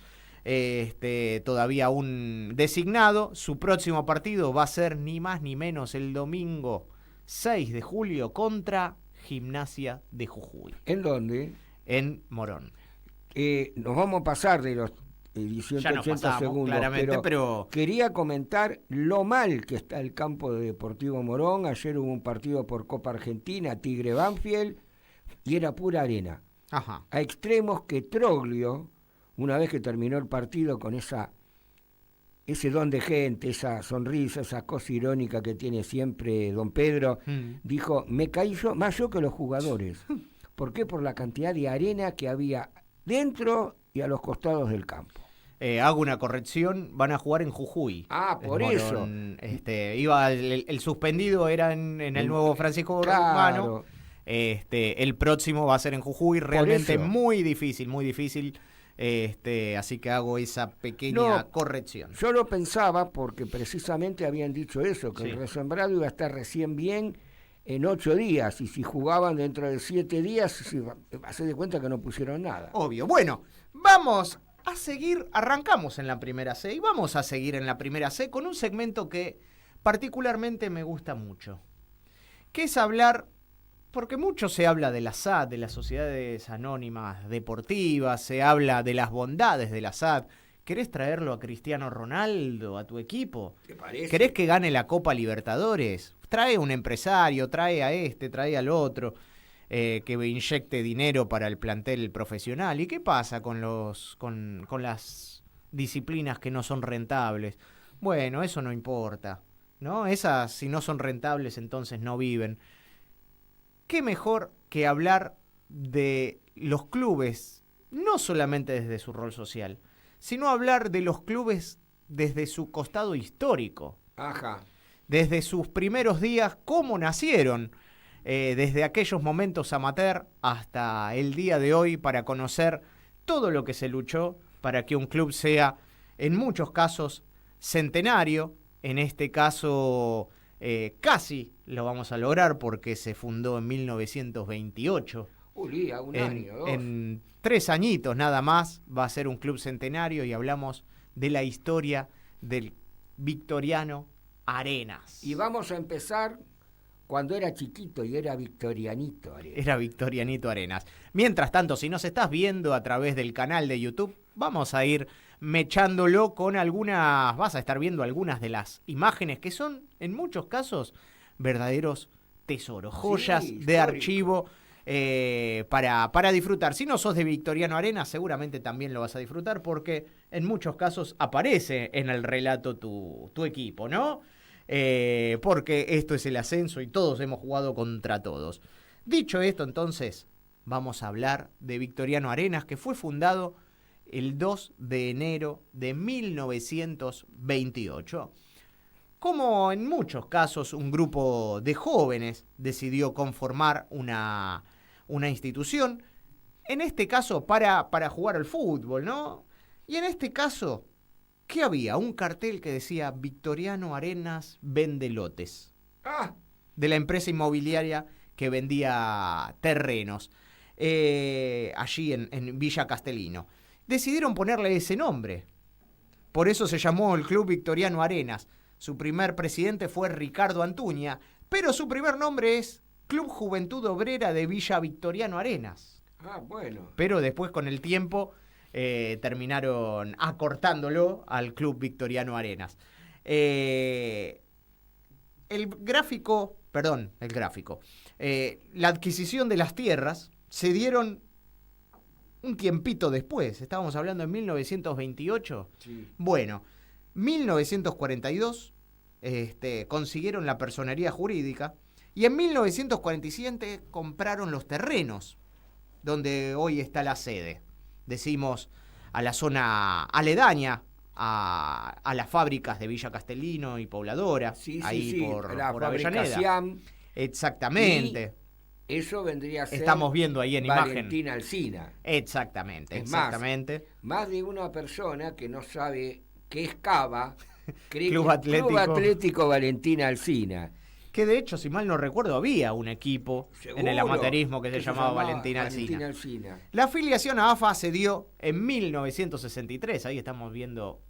F: todavía aún designado. Su próximo partido va a ser ni más ni menos el domingo 6 de julio contra Gimnasia de Jujuy.
E: ¿En dónde?
F: En Morón.
E: Nos vamos a pasar de los 180 segundos,
F: claramente, pero
E: quería comentar lo mal que está el campo de Deportivo Morón. Ayer hubo un partido por Copa Argentina, Tigre Banfield, y era pura arena.
F: Ajá.
E: A extremos que Troglio, una vez que terminó el partido con ese don de gente, esa sonrisa, esa cosa irónica que tiene siempre don Pedro, dijo, me caí más yo que los jugadores. ¿Por qué? Por la cantidad de arena que había dentro y a los costados del campo.
F: Hago una corrección, van a jugar en Jujuy.
E: Por eso.
F: El suspendido era en el nuevo Francisco Urbano. El próximo va a ser en Jujuy, realmente muy difícil. Así que hago esa pequeña corrección.
E: Yo lo pensaba porque precisamente habían dicho eso, que el resembrado iba a estar recién bien en 8 días, y si jugaban dentro de 7 días, hace de cuenta que no pusieron nada.
F: Obvio. Bueno, vamos a seguir, arrancamos en la primera C y vamos a seguir en la primera C con un segmento que particularmente me gusta mucho, que es hablar, porque mucho se habla de la SAD, de las sociedades anónimas deportivas, se habla de las bondades de la SAD. ¿Querés traerlo a Cristiano Ronaldo, a tu equipo?
E: ¿Te parece?
F: ¿Querés que gane la Copa Libertadores? Trae un empresario, trae a trae al otro, que inyecte dinero para el plantel profesional. ¿Y qué pasa con las disciplinas que no son rentables? Bueno, eso no importa, ¿no? Esas, si no son rentables, entonces no viven. ¿Qué mejor que hablar de los clubes, no solamente desde su rol social, sino hablar de los clubes desde su costado histórico?
E: Ajá.
F: Desde sus primeros días, cómo nacieron, desde aquellos momentos amateur hasta el día de hoy, para conocer todo lo que se luchó para que un club sea, en muchos casos, centenario. En este caso, casi lo vamos a lograr porque se fundó en 1928. En 3 añitos nada más va a ser un club centenario, y hablamos de la historia del Victoriano Arenas.
E: Y vamos a empezar cuando era chiquito y era Victorianito Arenas.
F: Era Victorianito Arenas. Mientras tanto, si nos estás viendo a través del canal de YouTube, vamos a ir mechándolo con algunas, vas a estar viendo algunas de las imágenes que son, en muchos casos, verdaderos tesoros, joyas
E: Sí,
F: de
E: histórico.
F: archivo para disfrutar. Si no sos de Victoriano Arenas, seguramente también lo vas a disfrutar porque en muchos casos aparece en el relato tu equipo, ¿no? Porque esto es el ascenso y todos hemos jugado contra todos. Dicho esto, entonces, vamos a hablar de Victoriano Arenas, que fue fundado el 2 de enero de 1928. Como en muchos casos, un grupo de jóvenes decidió conformar una institución, en este caso para jugar al fútbol, ¿no? Y en este caso, ¿qué había? Un cartel que decía Victoriano Arenas vende lotes. De la empresa inmobiliaria que vendía terrenos allí en Villa Castellino. Decidieron ponerle ese nombre. Por eso se llamó el Club Victoriano Arenas. Su primer presidente fue Ricardo Antuña, pero su primer nombre es Club Juventud Obrera de Villa Victoriano Arenas.
E: Bueno.
F: Pero después, con el tiempo, terminaron acortándolo al Club Victoriano Arenas. La adquisición de las tierras se dieron un tiempito después. Estábamos hablando en 1928.
E: Sí.
F: Bueno, 1942 consiguieron la personería jurídica y en 1947 compraron los terrenos donde hoy está la sede. Decimos a la zona aledaña a las fábricas de Villa Castellino y Pobladora, ahí por Avellaneda.
E: Siam.
F: Exactamente.
E: Y eso vendría a ser
F: Estamos viendo ahí en
E: Valentín
F: imagen.
E: Alsina.
F: Exactamente,
E: Es
F: exactamente.
E: Más de una persona que no sabe qué es Cava, cree
F: Club
E: que
F: Atlético.
E: Club Atlético Valentín Alsina.
F: Que de hecho, si mal no recuerdo, había un equipo en el
E: Seguro
F: amateurismo que se llamaba Valentín Alsina. La afiliación a AFA se dio en 1963, ahí estamos viendo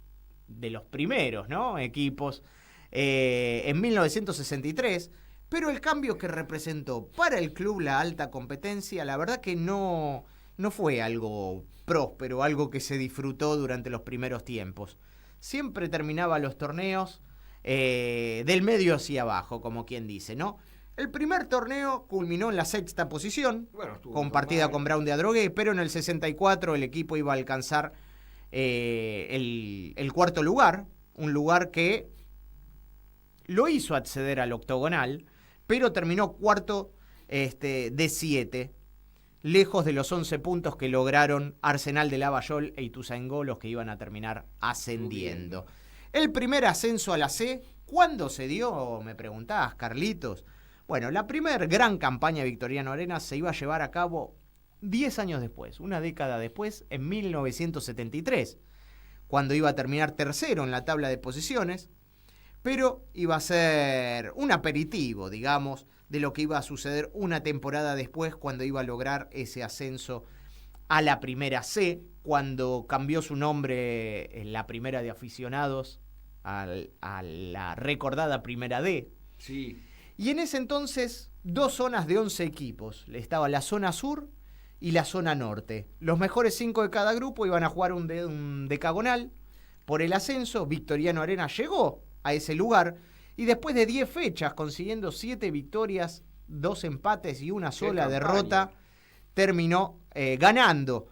F: de los primeros, ¿no? Equipos, en 1963, pero el cambio que representó para el club la alta competencia, la verdad que no fue algo próspero, algo que se disfrutó durante los primeros tiempos. Siempre terminaba los torneos del medio hacia abajo, como quien dice, ¿no? El primer torneo culminó en la 6ª posición, compartida con Brown de Adrogué, pero en el 64 el equipo iba a alcanzar el 4º lugar, un lugar que lo hizo acceder al octogonal, pero terminó 4º de 7, lejos de los 11 puntos que lograron Arsenal de Lavallol e Ituzaingó, los que iban a terminar ascendiendo. El primer ascenso a la C, ¿cuándo se dio? Me preguntabas, Carlitos. Bueno, la primer gran campaña de Victoriano Arenas se iba a llevar a cabo 10 años después, una década después, en 1973, cuando iba a terminar tercero en la tabla de posiciones, pero iba a ser un aperitivo, digamos, de lo que iba a suceder una temporada después, cuando iba a lograr ese ascenso a la primera C, cuando cambió su nombre en la primera de aficionados a la recordada primera D.
E: Sí.
F: Y en ese entonces, 2 zonas de 11 equipos. Estaba la zona sur y la zona norte. Los mejores 5 de cada grupo iban a jugar un decagonal por el ascenso. Victoriano Arenas llegó a ese lugar y después de 10 fechas, consiguiendo 7 victorias, 2 empates y una sola derrota, terminó ganando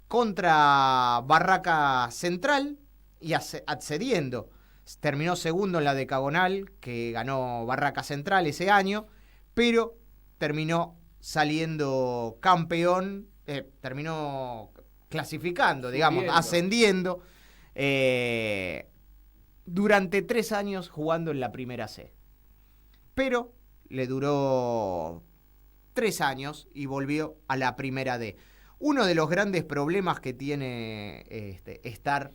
F: contra Barraca Central y accediendo. Terminó segundo en la decagonal, que ganó Barraca Central ese año, pero terminó saliendo campeón, terminó clasificando, digamos, ascendiendo durante 3 años jugando en la primera C. Pero le duró 3 años y volvió a la primera D. Uno de los grandes problemas que tiene estar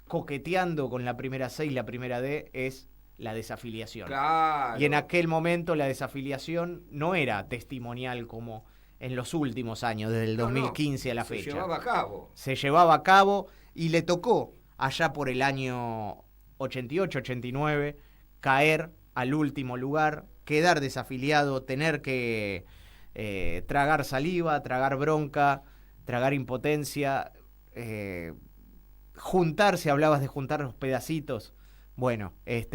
F: coqueteando con la primera C y la primera D es la desafiliación.
E: Claro.
F: Y en aquel momento la desafiliación no era testimonial como en los últimos años, desde el 2015 a la fecha.
E: Se llevaba a cabo.
F: Se llevaba a cabo y le tocó allá por el año 88-89 caer al último lugar, quedar desafiliado, tener que tragar saliva, tragar bronca, tragar impotencia, juntarse, hablabas de juntar los pedacitos, bueno,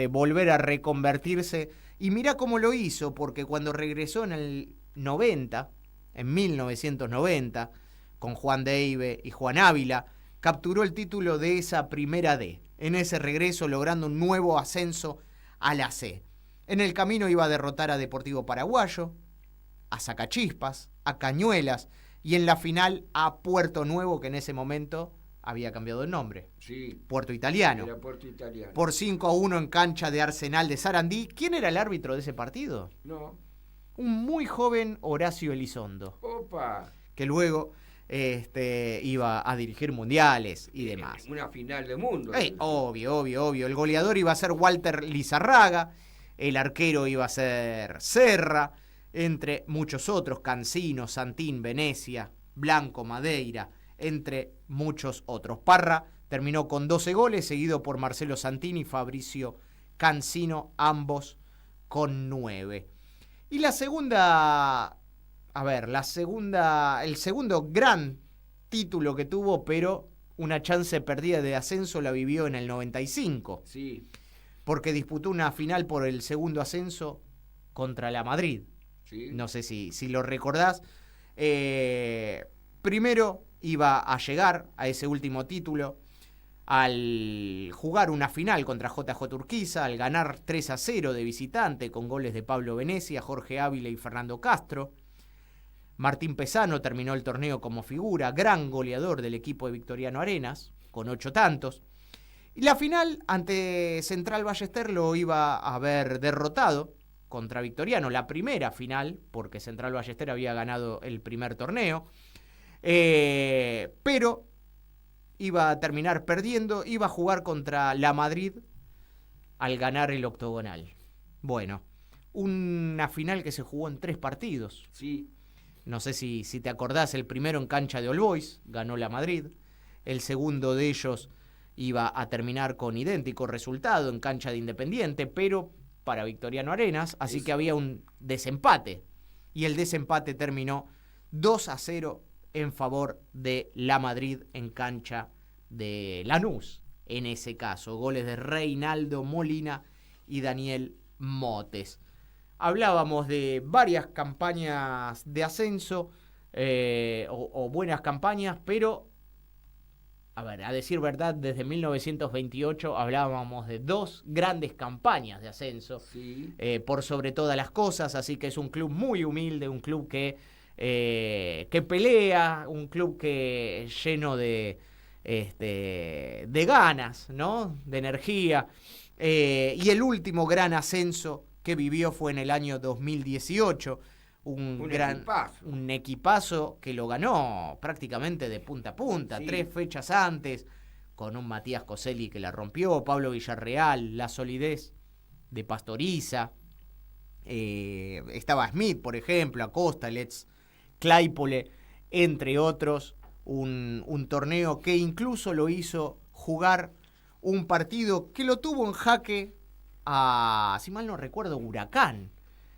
F: volver a reconvertirse, y mirá cómo lo hizo, porque cuando regresó en el 90, en 1990, con Juan Deive y Juan Ávila, capturó el título de esa primera D, en ese regreso logrando un nuevo ascenso a la C. En el camino iba a derrotar a Deportivo Paraguayo, a Sacachispas, a Cañuelas, y en la final a Puerto Nuevo, que en ese momento había cambiado el nombre.
E: Sí.
F: Puerto Italiano.
E: Era Puerto Italiano.
F: Por 5-1 en cancha de Arsenal de Sarandí. ¿Quién era el árbitro de ese partido?
E: No.
F: Un muy joven Horacio Elizondo.
E: Opa.
F: Que luego iba a dirigir mundiales y demás.
E: Una final de mundo.
F: Obvio. El goleador iba a ser Walter Lizarraga. El arquero iba a ser Serra. Entre muchos otros, Cancino, Santín, Venecia, Blanco, Madeira, entre muchos otros. Parra terminó con 12 goles, seguido por Marcelo Santini y Fabricio Cancino, ambos con 9. Y el segundo gran título que tuvo, pero una chance perdida de ascenso, la vivió en el 95.
E: Sí.
F: Porque disputó una final por el segundo ascenso contra la Madrid.
E: Sí.
F: No sé si lo recordás. Primero iba a llegar a ese último título al jugar una final contra JJ Urquiza, al ganar 3-0 de visitante con goles de Pablo Venecia, Jorge Ávila y Fernando Castro. Martín Pesano terminó el torneo como figura, gran goleador del equipo de Victoriano Arenas, con 8 tantos. Y la final ante Central Ballester lo iba a haber derrotado contra Victoriano, la primera final, porque Central Ballester había ganado el primer torneo, pero iba a terminar perdiendo, iba a jugar contra la Madrid al ganar el octogonal. Bueno, una final que se jugó en 3 partidos.
E: Sí.
F: No sé si te acordás, el primero en cancha de All Boys, ganó la Madrid. El segundo de ellos iba a terminar con idéntico resultado en cancha de Independiente, pero para Victoriano Arenas, así que había un desempate. Y el desempate terminó 2-0 en favor de la Madrid en cancha de Lanús. En ese caso, goles de Reinaldo Molina y Daniel Motes. Hablábamos de varias campañas de ascenso o buenas campañas, pero, a decir verdad, desde 1928 hablábamos de 2 grandes campañas de ascenso,
E: Sí.
F: Por sobre todas las cosas, así que es un club muy humilde, un club que pelea, un club que lleno de ganas, ¿no? De energía, y el último gran ascenso que vivió fue en el año 2018, un equipazo que lo ganó prácticamente de punta a punta, sí. 3 fechas antes, con un Matías Coselli que la rompió, Pablo Villarreal, la solidez de Pastoriza, estaba Smith, por ejemplo, Acosta, Letts, Claypole, entre otros, un torneo que incluso lo hizo jugar un partido que lo tuvo en jaque a, si mal no recuerdo, Huracán,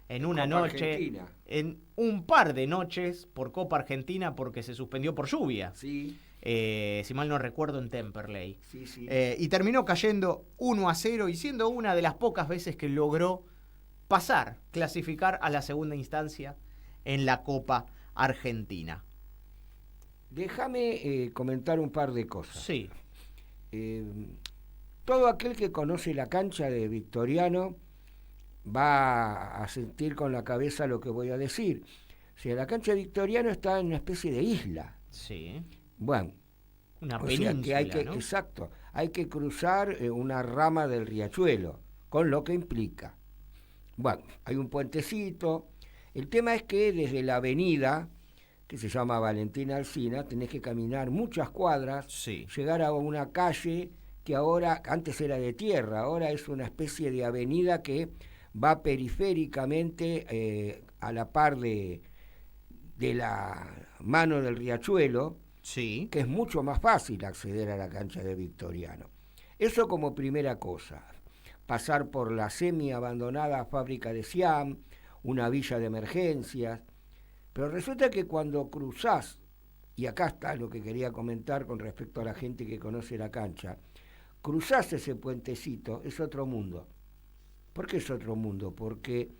F: en una
E: Copa
F: noche,
E: Argentina.
F: En un par de noches por Copa Argentina porque se suspendió por lluvia.
E: Sí.
F: Si mal no recuerdo, en Temperley.
E: Sí.
F: Y terminó cayendo 1-0 y siendo una de las pocas veces que logró clasificar a la segunda instancia en la Copa Argentina.
E: Déjame comentar un par de cosas.
F: Sí.
E: Todo aquel que conoce la cancha de Victoriano va a sentir con la cabeza lo que voy a decir. O sea, la cancha de Victoriano está en una especie de isla.
F: Sí.
E: Bueno.
F: Una
E: península, sea que hay que, ¿no? Exacto. Hay que cruzar una rama del riachuelo, con lo que implica. Bueno, hay un puentecito. El tema es que desde la avenida, que se llama Valentina Alsina, tenés que caminar muchas cuadras,
F: sí.
E: Llegar a una calle que ahora, antes era de tierra, ahora es una especie de avenida que va periféricamente a la par de la mano del riachuelo,
F: sí.
E: Que es mucho más fácil acceder a la cancha de Victoriano. Eso como primera cosa. pasar por la semi-abandonada fábrica de Siam, una villa de emergencias. Pero resulta que cuando cruzás, y acá está lo que quería comentar con respecto a la gente que conoce la cancha, cruzás ese puentecito, es otro mundo. ¿Por qué es otro mundo? Porque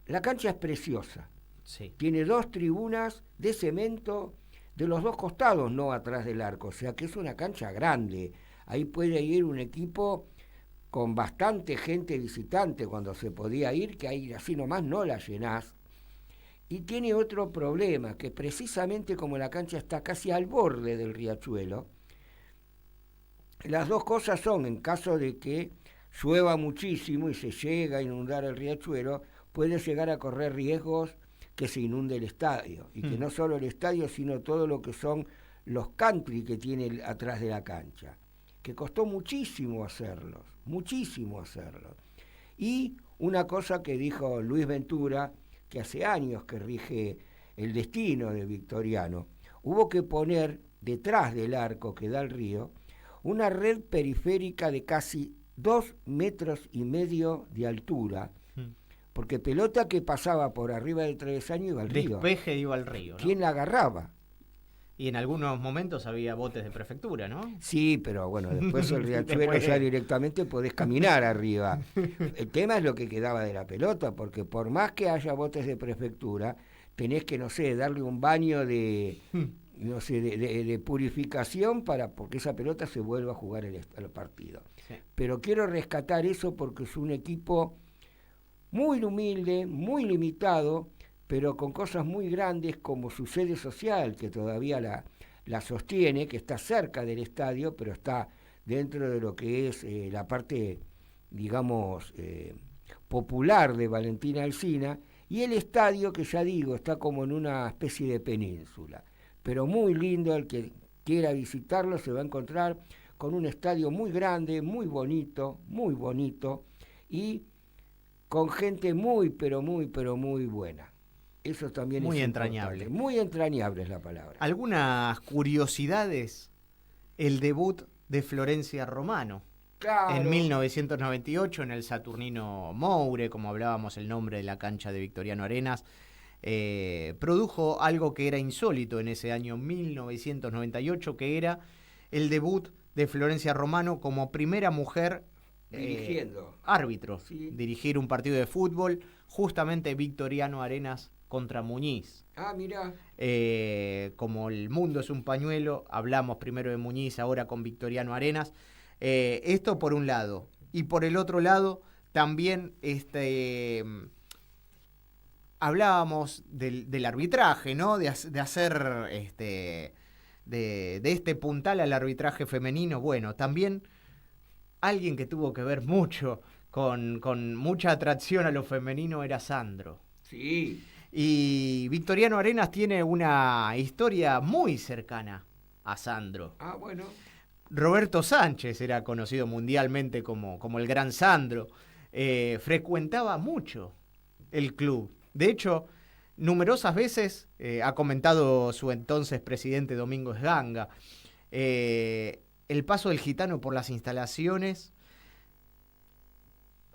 E: la cancha es preciosa.
F: Sí.
E: Tiene 2 tribunas de cemento de los 2 costados, no atrás del arco. O sea que es una cancha grande. Ahí puede ir un equipo con bastante gente visitante cuando se podía ir, que ahí así nomás no la llenás. Y tiene otro problema, que precisamente como la cancha está casi al borde del riachuelo, las 2 cosas son, en caso de que llueva muchísimo y se llega a inundar el riachuelo, puede llegar a correr riesgos que se inunde el estadio, y que no solo el estadio, sino todo lo que son los country que tiene atrás de la cancha, que costó muchísimo hacerlos. Y una cosa que dijo Luis Ventura, que hace años que rige el destino de Victoriano, hubo que poner detrás del arco que da al río una red periférica de casi 2,5 metros de altura, porque pelota que pasaba por arriba del travesaño iba al río.
F: Despeje iba al río, ¿no?
E: ¿Quién la agarraba?
F: Y en algunos momentos había botes de prefectura, ¿no?
E: Sí, pero bueno, después el riachuelo ya directamente podés caminar arriba. El tema es lo que quedaba de la pelota, porque por más que haya botes de prefectura, tenés que, no sé, darle un baño de purificación porque esa pelota se vuelva a jugar el partido. Sí. Pero quiero rescatar eso porque es un equipo muy humilde, muy limitado, pero con cosas muy grandes como su sede social, que todavía la sostiene, que está cerca del estadio, pero está dentro de lo que es la parte, digamos, popular de Valentín Alsina, y el estadio, que ya digo, está como en una especie de península, pero muy lindo. El que quiera visitarlo se va a encontrar con un estadio muy grande, muy bonito, y con gente muy buena. Eso también
F: muy
E: es
F: entrañable.
E: Importante. Muy entrañable es la palabra.
F: Algunas curiosidades. El debut de Florencia Romano.
E: Claro.
F: En 1998 en el Saturnino Moure, como hablábamos el nombre de la cancha de Victoriano Arenas, produjo algo que era insólito en ese año 1998, que era el debut de Florencia Romano como primera mujer
E: dirigiendo.
F: Árbitro,
E: sí.
F: Dirigir un partido de fútbol, justamente Victoriano Arenas contra Muñiz.
E: Ah, mirá.
F: Como el mundo es un pañuelo, hablamos primero de Muñiz, ahora con Victoriano Arenas. Esto por un lado. Y por el otro lado, también hablábamos del arbitraje, ¿no? De hacer de este puntal al arbitraje femenino. Bueno, también alguien que tuvo que ver mucho con mucha atracción a lo femenino era Sandro.
E: Sí.
F: Y Victoriano Arenas tiene una historia muy cercana a Sandro.
E: Ah, bueno.
F: Roberto Sánchez era conocido mundialmente como el Gran Sandro. Frecuentaba mucho el club. De hecho, numerosas veces ha comentado su entonces presidente Domingo Esganga, el paso del gitano por las instalaciones.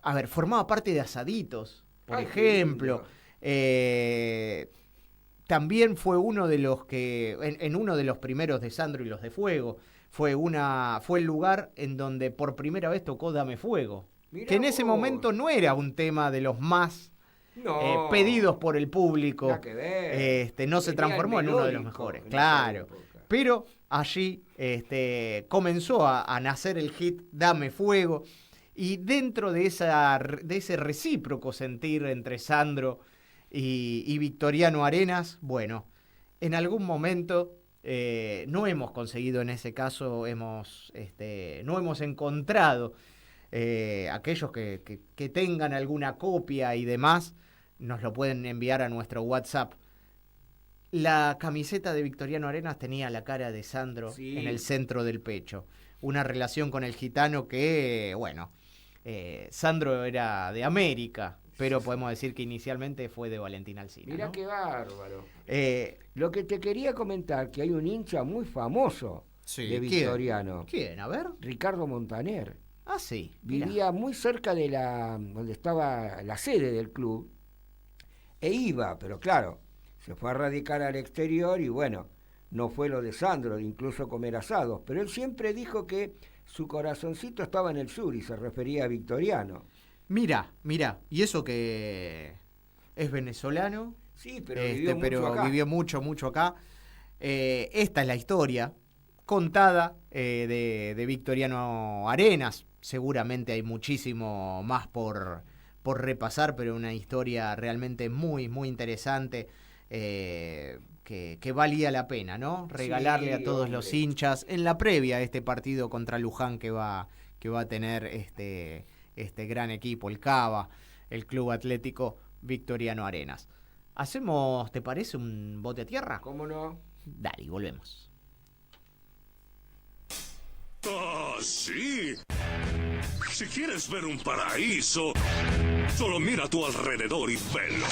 F: A ver, formaba parte de asaditos, por ejemplo. También fue uno de los que, en uno de los primeros de Sandro y los de Fuego, fue el lugar en donde por primera vez tocó Dame Fuego. Mirá que en ese momento no era un tema de los más pedidos por el público.
E: Nada que ver.
F: No se transformó en uno de los mejores, claro. Pero allí comenzó a nacer el hit Dame Fuego, y dentro de ese recíproco sentir entre Sandro y Victoriano Arenas, bueno, en algún momento no hemos conseguido, en ese caso, no hemos encontrado aquellos que tengan alguna copia y demás, nos lo pueden enviar a nuestro WhatsApp. La camiseta de Victoriano Arenas tenía la cara de Sandro en el centro del pecho. Una relación con el gitano que, bueno, Sandro era de América, pero podemos decir que inicialmente fue de Valentín Alsina.
E: Mirá,
F: ¿no?
E: qué bárbaro. Lo que te quería comentar, que hay un hincha muy famoso de Victoriano.
F: ¿Quién? A ver.
E: Ricardo Montaner.
F: Ah, sí. Mirá.
E: Vivía muy cerca de donde estaba la sede del club, e iba, pero claro, se fue a radicar al exterior y bueno, no fue lo de Sandro, de incluso comer asados, pero él siempre dijo que su corazoncito estaba en el sur y se refería a Victoriano.
F: Mira, y eso que es venezolano.
E: Sí, pero vivió
F: mucho acá. Esta es la historia contada de Victoriano Arenas. Seguramente hay muchísimo más por repasar, pero una historia realmente muy, muy interesante que valía la pena, ¿no? Regalarle a todos los hinchas en la previa a este partido contra Luján que va a tener este gran equipo, el Cava, el Club Atlético Victoriano Arenas. ¿Hacemos, te parece, un bote a tierra?
E: ¿Cómo no?
F: Dale, volvemos.
K: ¡Ah, sí! Si quieres ver un paraíso, solo mira a tu alrededor y velo.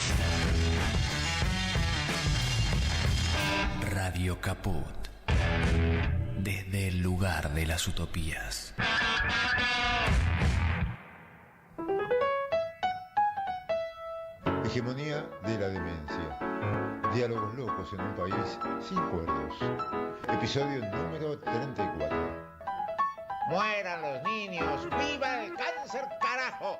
C: Radio Caput. Desde el lugar de las utopías.
J: Hegemonía de la demencia. Diálogos locos en un país sin cuerdos. Episodio número 34.
L: ¡Mueran los niños! ¡Viva el cáncer, carajo!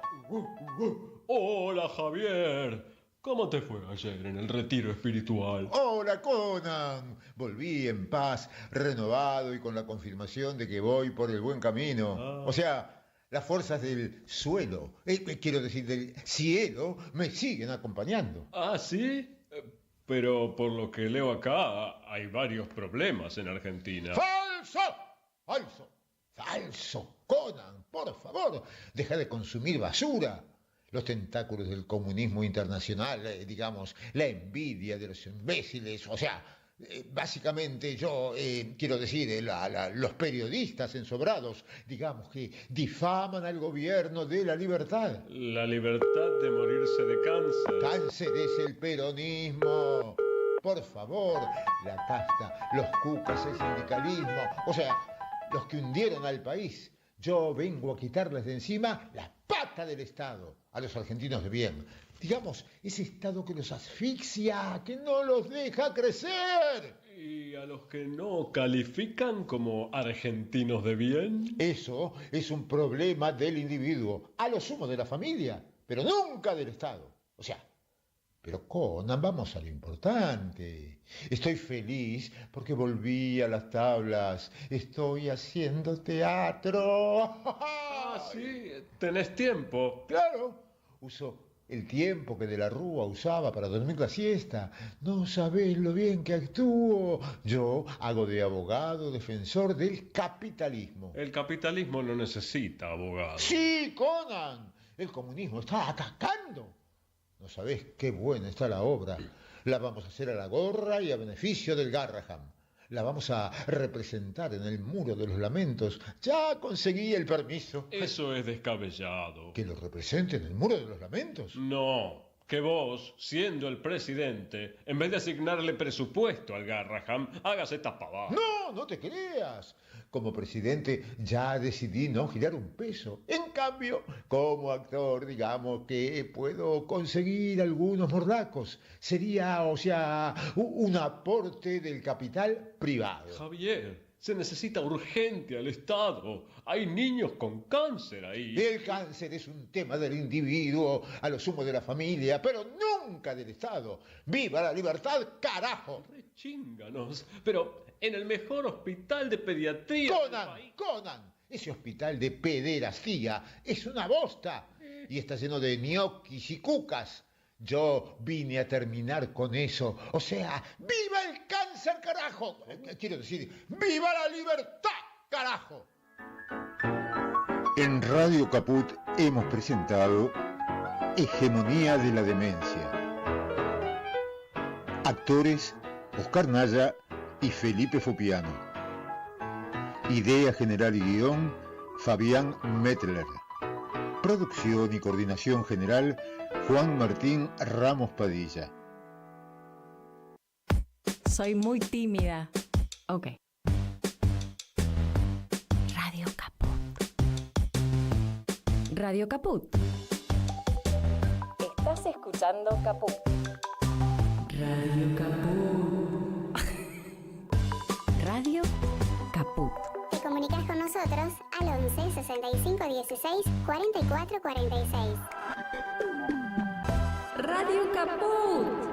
M: Hola, Javier. ¿Cómo te fue ayer en el retiro espiritual?
J: Hola, Conan. Volví en paz, renovado y con la confirmación de que voy por el buen camino. O sea, las fuerzas del suelo, quiero decir del cielo, me siguen acompañando.
M: ¿Ah, sí? Pero por lo que leo acá, hay varios problemas en Argentina.
J: ¡Falso! ¡Falso! ¡Falso! Conan, por favor, deja de consumir basura. Los tentáculos del comunismo internacional, digamos, la envidia de los imbéciles, o sea, básicamente yo quiero decir, los periodistas ensobrados, digamos, que difaman al gobierno de la libertad.
M: La libertad de morirse de cáncer.
J: Cáncer es el peronismo. Por favor, la casta, los cucas, el sindicalismo, o sea, los que hundieron al país. Yo vengo a quitarles de encima la pata del Estado a los argentinos de bien. Digamos, ese Estado que los asfixia, que no los deja crecer.
M: ¿Y a los que no califican como argentinos de bien?
J: Eso es un problema del individuo, a lo sumo de la familia, pero nunca del Estado. O sea, pero Conan, vamos a lo importante. Estoy feliz porque volví a las tablas. Estoy haciendo teatro.
M: Ah, sí, tenés tiempo.
J: Claro, uso el tiempo que de la Rúa usaba para dormir la siesta. No sabés lo bien que actúo. Yo hago de abogado defensor del capitalismo.
M: El capitalismo no necesita abogados.
J: Sí, Conan, el comunismo está atacando. No sabés qué buena está la obra. La vamos a hacer a la gorra y a beneficio del Garraham. La vamos a representar en el Muro de los Lamentos. Ya conseguí el permiso.
M: Eso es descabellado.
J: ¿Que lo represente en el Muro de los Lamentos?
M: No, que vos, siendo el presidente, en vez de asignarle presupuesto al Garraham, hagas esta pavada.
J: No, no te creas. Como presidente ya decidí no girar un peso. En cambio, como actor, digamos que puedo conseguir algunos mordacos. Sería, o sea, un aporte del capital privado.
M: Javier, se necesita urgente al Estado. Hay niños con cáncer ahí.
J: El cáncer es un tema del individuo, a lo sumo de la familia, pero nunca del Estado. ¡Viva la libertad, carajo!
M: Rechínganos, pero en el mejor hospital de pediatría.
J: Conan, ese hospital de pederastía es una bosta y está lleno de ñoquis y cucas. Yo vine a terminar con eso. O sea, ¡viva el cáncer, carajo! Quiero decir, ¡viva la libertad, carajo! En Radio Caput hemos presentado Hegemonía de la Demencia. Actores Oscar Naya y Felipe Fopiano. Idea general y guión Fabián Mettler. Producción y coordinación general Juan Martín Ramos Padilla.
N: Soy muy tímida. Ok. Radio Caput. Radio Caput. Estás escuchando Caput. Radio Caput. Radio Caput.
O: Te comunicas con nosotros al 11 65 16 44 46.
N: Radio Caput.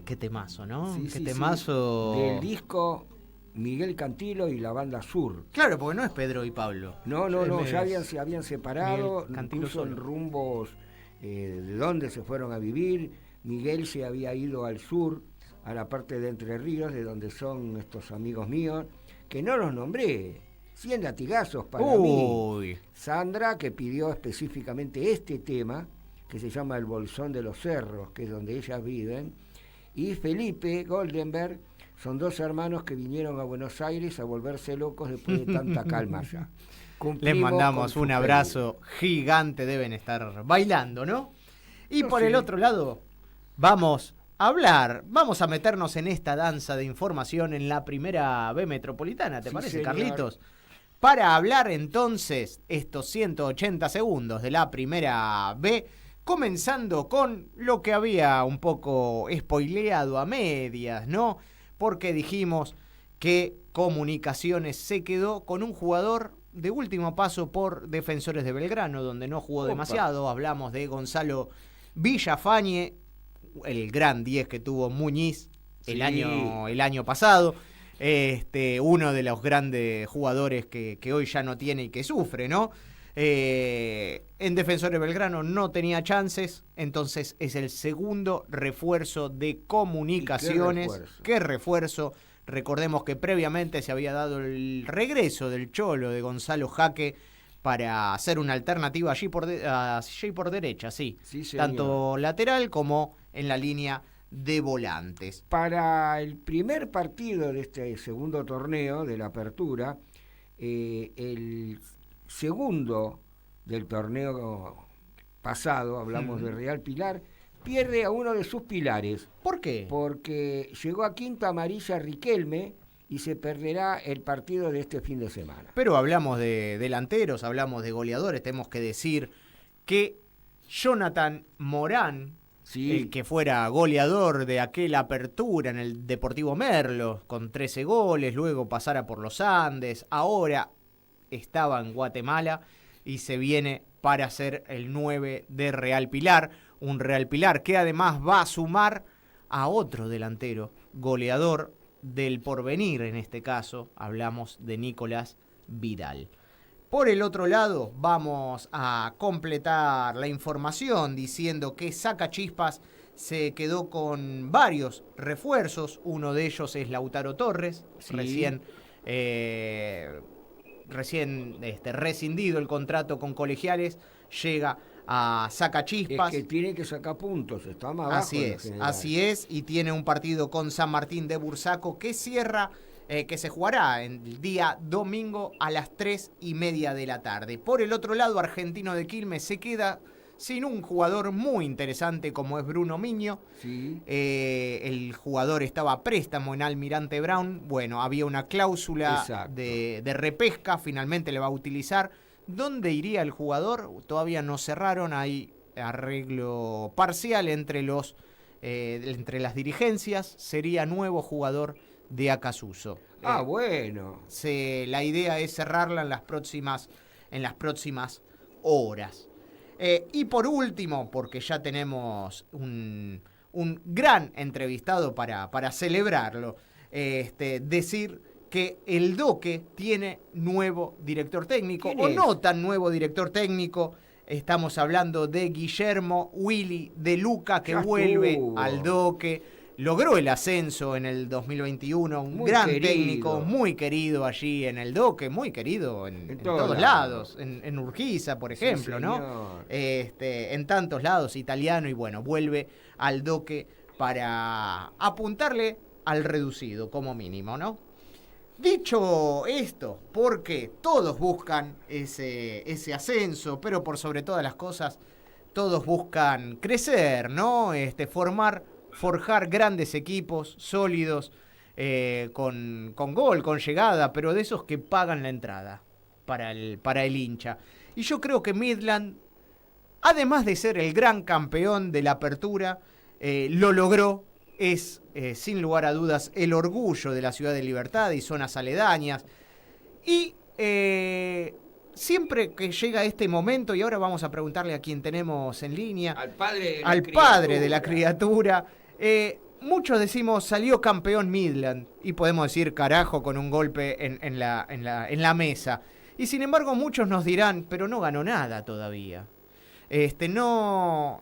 F: Qué temazo, ¿no?
E: Sí,
F: qué
E: sí,
F: temazo.
E: sí. Del disco Miguel Cantilo y la banda Sur.
F: Claro, porque no es Pedro y Pablo.
E: No, ya se habían separado, incluso en
F: solo.
E: rumbos de dónde se fueron a vivir. Miguel se había ido al sur, a la parte de Entre Ríos, de donde son estos amigos míos, que no los nombré. 100 latigazos para mí. Sandra, que pidió específicamente este tema, que se llama El Bolsón de los Cerros, que es donde ellas viven. Y Felipe Goldenberg, son dos hermanos que vinieron a Buenos Aires a volverse locos después de tanta calma allá.
F: Les mandamos un abrazo gigante, deben estar bailando, ¿no? Y por el otro lado, vamos a hablar, vamos a meternos en esta danza de información en la primera B metropolitana, ¿te parece,
E: señor.
F: Carlitos? Para hablar entonces estos 180 segundos de la primera B, comenzando con lo que había un poco spoileado a medias, ¿no? Porque dijimos que Comunicaciones se quedó con un jugador de último paso por Defensores de Belgrano, donde no jugó demasiado. Hablamos de Gonzalo Villafañe, el gran 10 que tuvo Muñiz el año pasado. Uno de los grandes jugadores que hoy ya no tiene y que sufre, ¿no? En Defensores Belgrano no tenía chances, entonces es el segundo refuerzo de Comunicaciones. ¿Qué refuerzo? Recordemos que previamente se había dado el regreso del Cholo de Gonzalo Jaque para hacer una alternativa allí por derecha, sí tanto lateral como en la línea de volantes.
E: Para el primer partido de este segundo torneo de la Apertura, el segundo del torneo pasado, hablamos de Real Pilar, pierde a uno de sus pilares.
F: ¿Por qué?
E: Porque llegó a quinta amarilla Riquelme y se perderá el partido de este fin de semana.
F: Pero hablamos de delanteros, hablamos de goleadores, tenemos que decir que Jonathan Morán, el que fuera goleador de aquella Apertura en el Deportivo Merlo, con 13 goles, luego pasara por los Andes, ahora estaba en Guatemala y se viene para ser el 9 de Real Pilar, un Real Pilar que además va a sumar a otro delantero, goleador del Porvenir en este caso, hablamos de Nicolás Vidal. Por el otro lado, vamos a completar la información diciendo que Sacachispas se quedó con varios refuerzos, uno de ellos es Lautaro Torres, recién rescindido el contrato con Colegiales, llega a Sacachispas.
E: Es que tiene que sacar puntos, está más abajo.
F: Así es, y tiene un partido con San Martín de Bursaco que cierra, que se jugará el día domingo a las 3:30 de la tarde. Por el otro lado, Argentino de Quilmes se queda sin un jugador muy interesante como es Bruno Miño. El jugador estaba a préstamo en Almirante Brown. Bueno, había una cláusula de repesca, finalmente le va a utilizar. ¿Dónde iría el jugador? Todavía no cerraron, hay arreglo parcial entre las dirigencias. Sería nuevo jugador de Acasuso.
E: Bueno.
F: La idea es cerrarla en las próximas horas. Y por último, porque ya tenemos un gran entrevistado para celebrarlo, decir que el Doque tiene nuevo director técnico, o no tan nuevo director técnico. Estamos hablando de Guillermo Willy de Luca, que vuelve al Doque. Logró el ascenso en el 2021, un gran técnico, muy querido allí en el Doque, muy querido en todos lados, en Urquiza, por ejemplo, ¿no? En tantos lados, italiano, y bueno, vuelve al Doque para apuntarle al reducido, como mínimo, ¿no? Dicho esto, porque todos buscan ese ascenso, pero por sobre todas las cosas, todos buscan crecer, ¿no? Forjar grandes equipos sólidos, con gol, con llegada, pero de esos que pagan la entrada para el hincha. Y yo creo que Midland, además de ser el gran campeón de la apertura, lo logró. Es, sin lugar a dudas, el orgullo de la Ciudad de Libertad y zonas aledañas. Y siempre que llega este momento, y ahora vamos a preguntarle a quien tenemos en línea, al padre de la criatura, muchos decimos, salió campeón Midland, y podemos decir carajo con un golpe en la mesa. Y sin embargo muchos nos dirán, pero no ganó nada todavía. No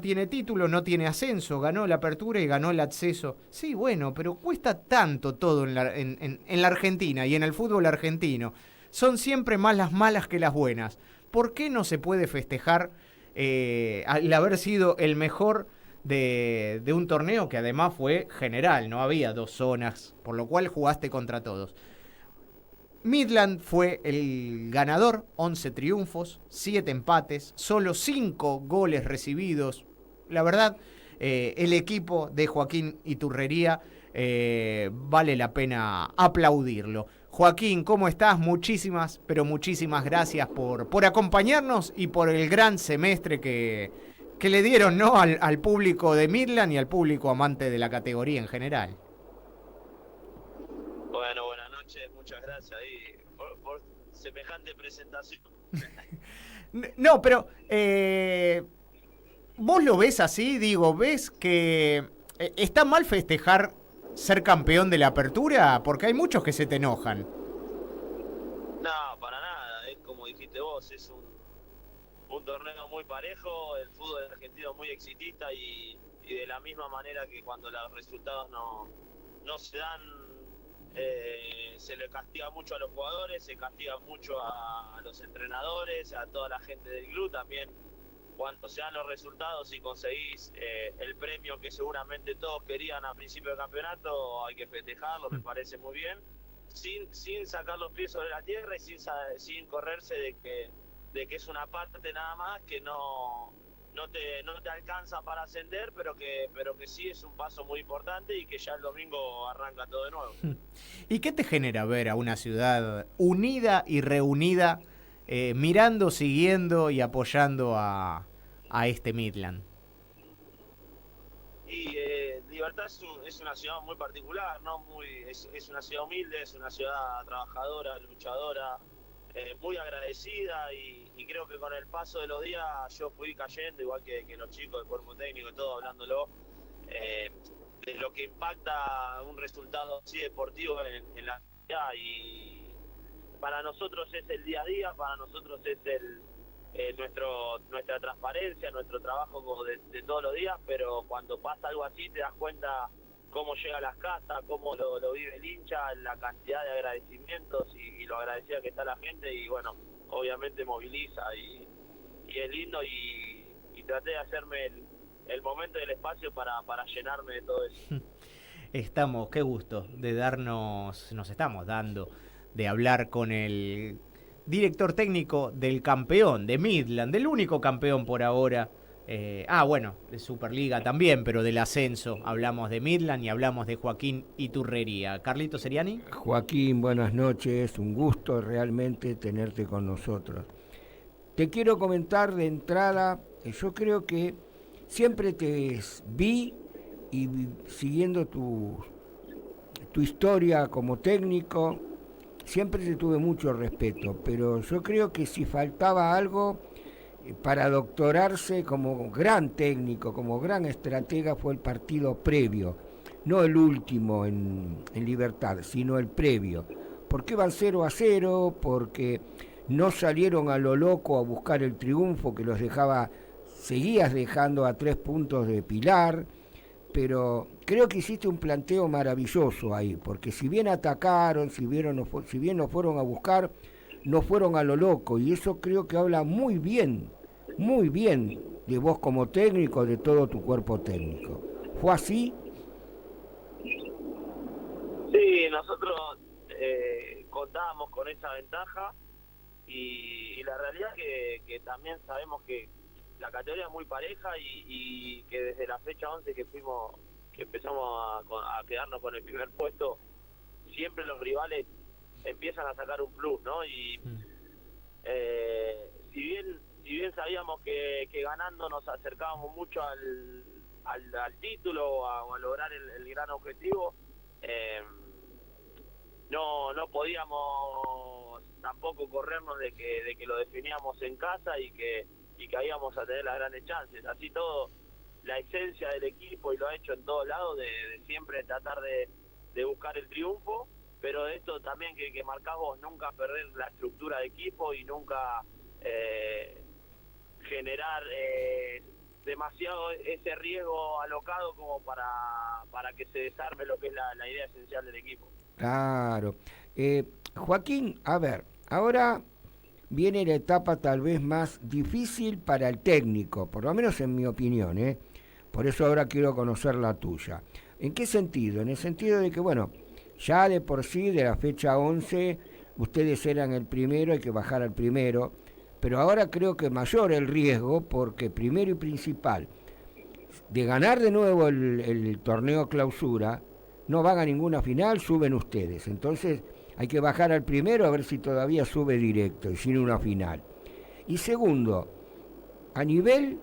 F: tiene título, no tiene ascenso, ganó la apertura y ganó el acceso. Sí, bueno, pero cuesta tanto todo en la Argentina y en el fútbol argentino. Son siempre más las malas que las buenas. ¿Por qué no se puede festejar al haber sido el mejor de un torneo que además fue general? No había 2 zonas, por lo cual jugaste contra todos. Midland fue el ganador, 11 triunfos, 7 empates, solo 5 goles recibidos. La verdad, el equipo de Joaquín Iturrería vale la pena aplaudirlo. Joaquín, ¿cómo estás? Muchísimas, pero muchísimas gracias por acompañarnos y por el gran semestre que le dieron, ¿no?, al público de Midland y al público amante de la categoría en general.
P: Bueno, buenas noches, muchas gracias ahí por semejante presentación.
F: No, pero ¿vos lo ves así? Digo, ¿ves que está mal festejar ser campeón de la apertura? Porque hay muchos que se te enojan.
P: No, para nada, es como dijiste vos, es un torneo muy parejo, el fútbol argentino muy exitista y de la misma manera que cuando los resultados no se dan, se le castiga mucho a los jugadores, se castiga mucho a los entrenadores, a toda la gente del club también. Cuando se dan los resultados y conseguís el premio que seguramente todos querían a principio del campeonato, hay que festejarlo, me parece muy bien, sin sacar los pies sobre la tierra y sin correrse de que es una parte nada más que no te alcanza para ascender, pero que sí es un paso muy importante y que ya el domingo arranca todo de nuevo.
F: ¿Y qué te genera ver a una ciudad unida y reunida, mirando, siguiendo y apoyando a este Midland?
P: Y Libertad es una ciudad muy particular, ¿no? Es una ciudad humilde, es una ciudad trabajadora, luchadora, muy agradecida y creo que con el paso de los días yo fui cayendo, igual que los chicos del cuerpo técnico y todo, hablándolo, de lo que impacta un resultado así deportivo en la ciudad. Y para nosotros es el día a día, para nosotros es nuestra transparencia, nuestro trabajo de todos los días, pero cuando pasa algo así te das cuenta cómo llega a las casas, cómo lo vive el hincha, la cantidad de agradecimientos y lo agradecida que está la gente, y bueno, obviamente moviliza y es lindo y traté de hacerme el momento y el espacio para llenarme de todo eso.
F: Qué gusto nos estamos dando de hablar con el director técnico del campeón de Midland, del único campeón por ahora. Bueno, de Superliga también, pero del ascenso hablamos de Midland y hablamos de Joaquín Iturrería. Carlito Seriani.
E: Joaquín, buenas noches, un gusto realmente tenerte con nosotros. Te quiero comentar de entrada, yo creo que siempre te vi y siguiendo tu historia como técnico, siempre te tuve mucho respeto, pero yo creo que si faltaba algo, para doctorarse como gran técnico, como gran estratega, fue el partido previo, no el último en Libertad, sino el previo. ¿Por qué van 0-0? Porque no salieron a lo loco a buscar el triunfo que los seguías dejando a 3 puntos de Pilar, pero creo que hiciste un planteo maravilloso ahí, porque si bien atacaron, si bien nos fueron a buscar, no fueron a lo loco, y eso creo que habla muy bien de vos como técnico, de todo tu cuerpo técnico. ¿Fue así?
P: Sí, nosotros contábamos con esa ventaja y la realidad que también sabemos que la categoría es muy pareja y que desde la fecha 11 que empezamos a quedarnos con el primer puesto, siempre los rivales empiezan a sacar un plus, ¿no? Y si bien sabíamos que ganando nos acercábamos mucho al título o a lograr el gran objetivo, no podíamos tampoco corrernos de que lo definíamos en casa y que íbamos a tener las grandes chances. Así todo, la esencia del equipo, y lo ha hecho en todos lados, de siempre tratar de buscar el triunfo, pero de esto también que marcás vos, nunca perder la estructura de equipo y nunca generar demasiado ese riesgo alocado como para que se desarme lo que es la idea esencial del equipo.
E: Claro. Joaquín, a ver, ahora viene la etapa tal vez más difícil para el técnico, por lo menos en mi opinión, ¿eh? Por eso ahora quiero conocer la tuya. ¿En qué sentido? En el sentido de que, bueno, ya de por sí, de la fecha 11, ustedes eran el primero, hay que bajar al primero, pero ahora creo que mayor el riesgo, porque primero y principal, de ganar de nuevo el torneo clausura, no van a ninguna final, suben ustedes. Entonces hay que bajar al primero a ver si todavía sube directo y sin una final. Y segundo, a nivel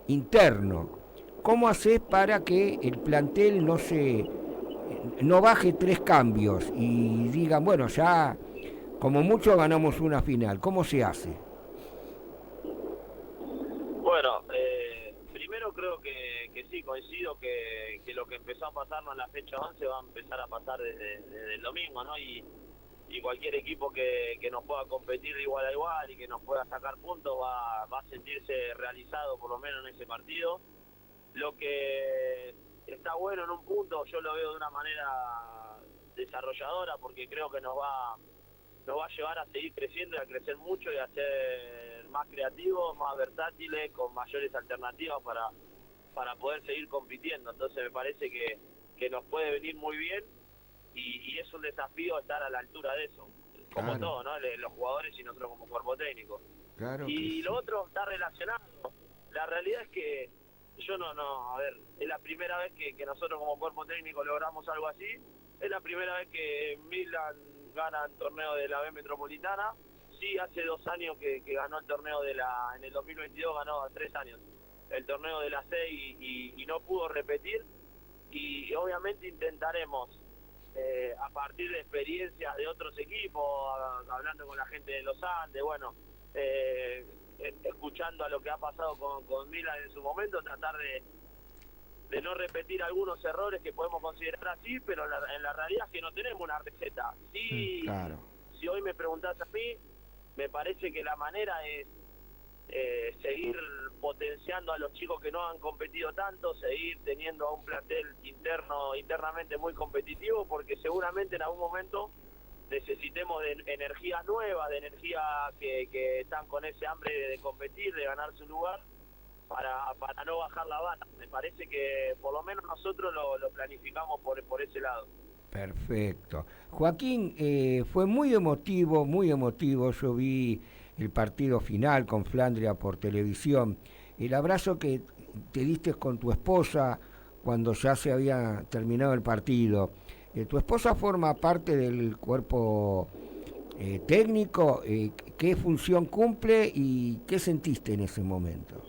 E: interno, ¿cómo haces para que el plantel no baje 3 cambios y digan, bueno, ya como mucho ganamos una final? ¿Cómo se hace?
P: Bueno, primero creo que sí, coincido que lo que empezó a pasarnos en la fecha 11 va a empezar a pasar desde el domingo, ¿no? Y cualquier equipo que nos pueda competir de igual a igual y que nos pueda sacar puntos va a sentirse realizado, por lo menos en ese partido. Lo que está bueno en un punto, yo lo veo de una manera desarrolladora, porque creo que nos va a llevar a seguir creciendo y a crecer mucho y a ser más creativos, más versátiles, con mayores alternativas para poder seguir compitiendo. Entonces me parece que nos puede venir muy bien y es un desafío estar a la altura de eso, como todo, ¿no? Los jugadores y nosotros como cuerpo técnico.
E: Claro.
P: Y lo otro está relacionado. La realidad es que yo a ver, es la primera vez que nosotros como cuerpo técnico logramos algo así. Es la primera vez que Milan gana el torneo de la B Metropolitana. Sí, hace 2 años que ganó el torneo en el 2022 ganó 3 años el torneo de la C y no pudo repetir. Y obviamente intentaremos, a partir de experiencias de otros equipos, hablando con la gente de los Andes, bueno, escuchando a lo que ha pasado con Milan en su momento, tratar de no repetir algunos errores que podemos considerar así, pero en la realidad es que no tenemos una receta. Sí,
E: claro.
P: Si hoy me preguntás a mí, me parece que la manera es seguir potenciando a los chicos que no han competido tanto, seguir teniendo a un plantel internamente muy competitivo, porque seguramente en algún momento necesitemos de energías nuevas, de energías que están con ese hambre de competir, de ganar su lugar, para no bajar la vara. Me parece que por lo menos nosotros lo planificamos por ese lado.
E: Perfecto. Joaquín, fue muy emotivo. Yo vi el partido final con Flandria por televisión. El abrazo que te diste con tu esposa cuando ya se había terminado el partido. ¿Tu esposa forma parte del cuerpo técnico? ¿Qué función cumple y qué sentiste en ese momento?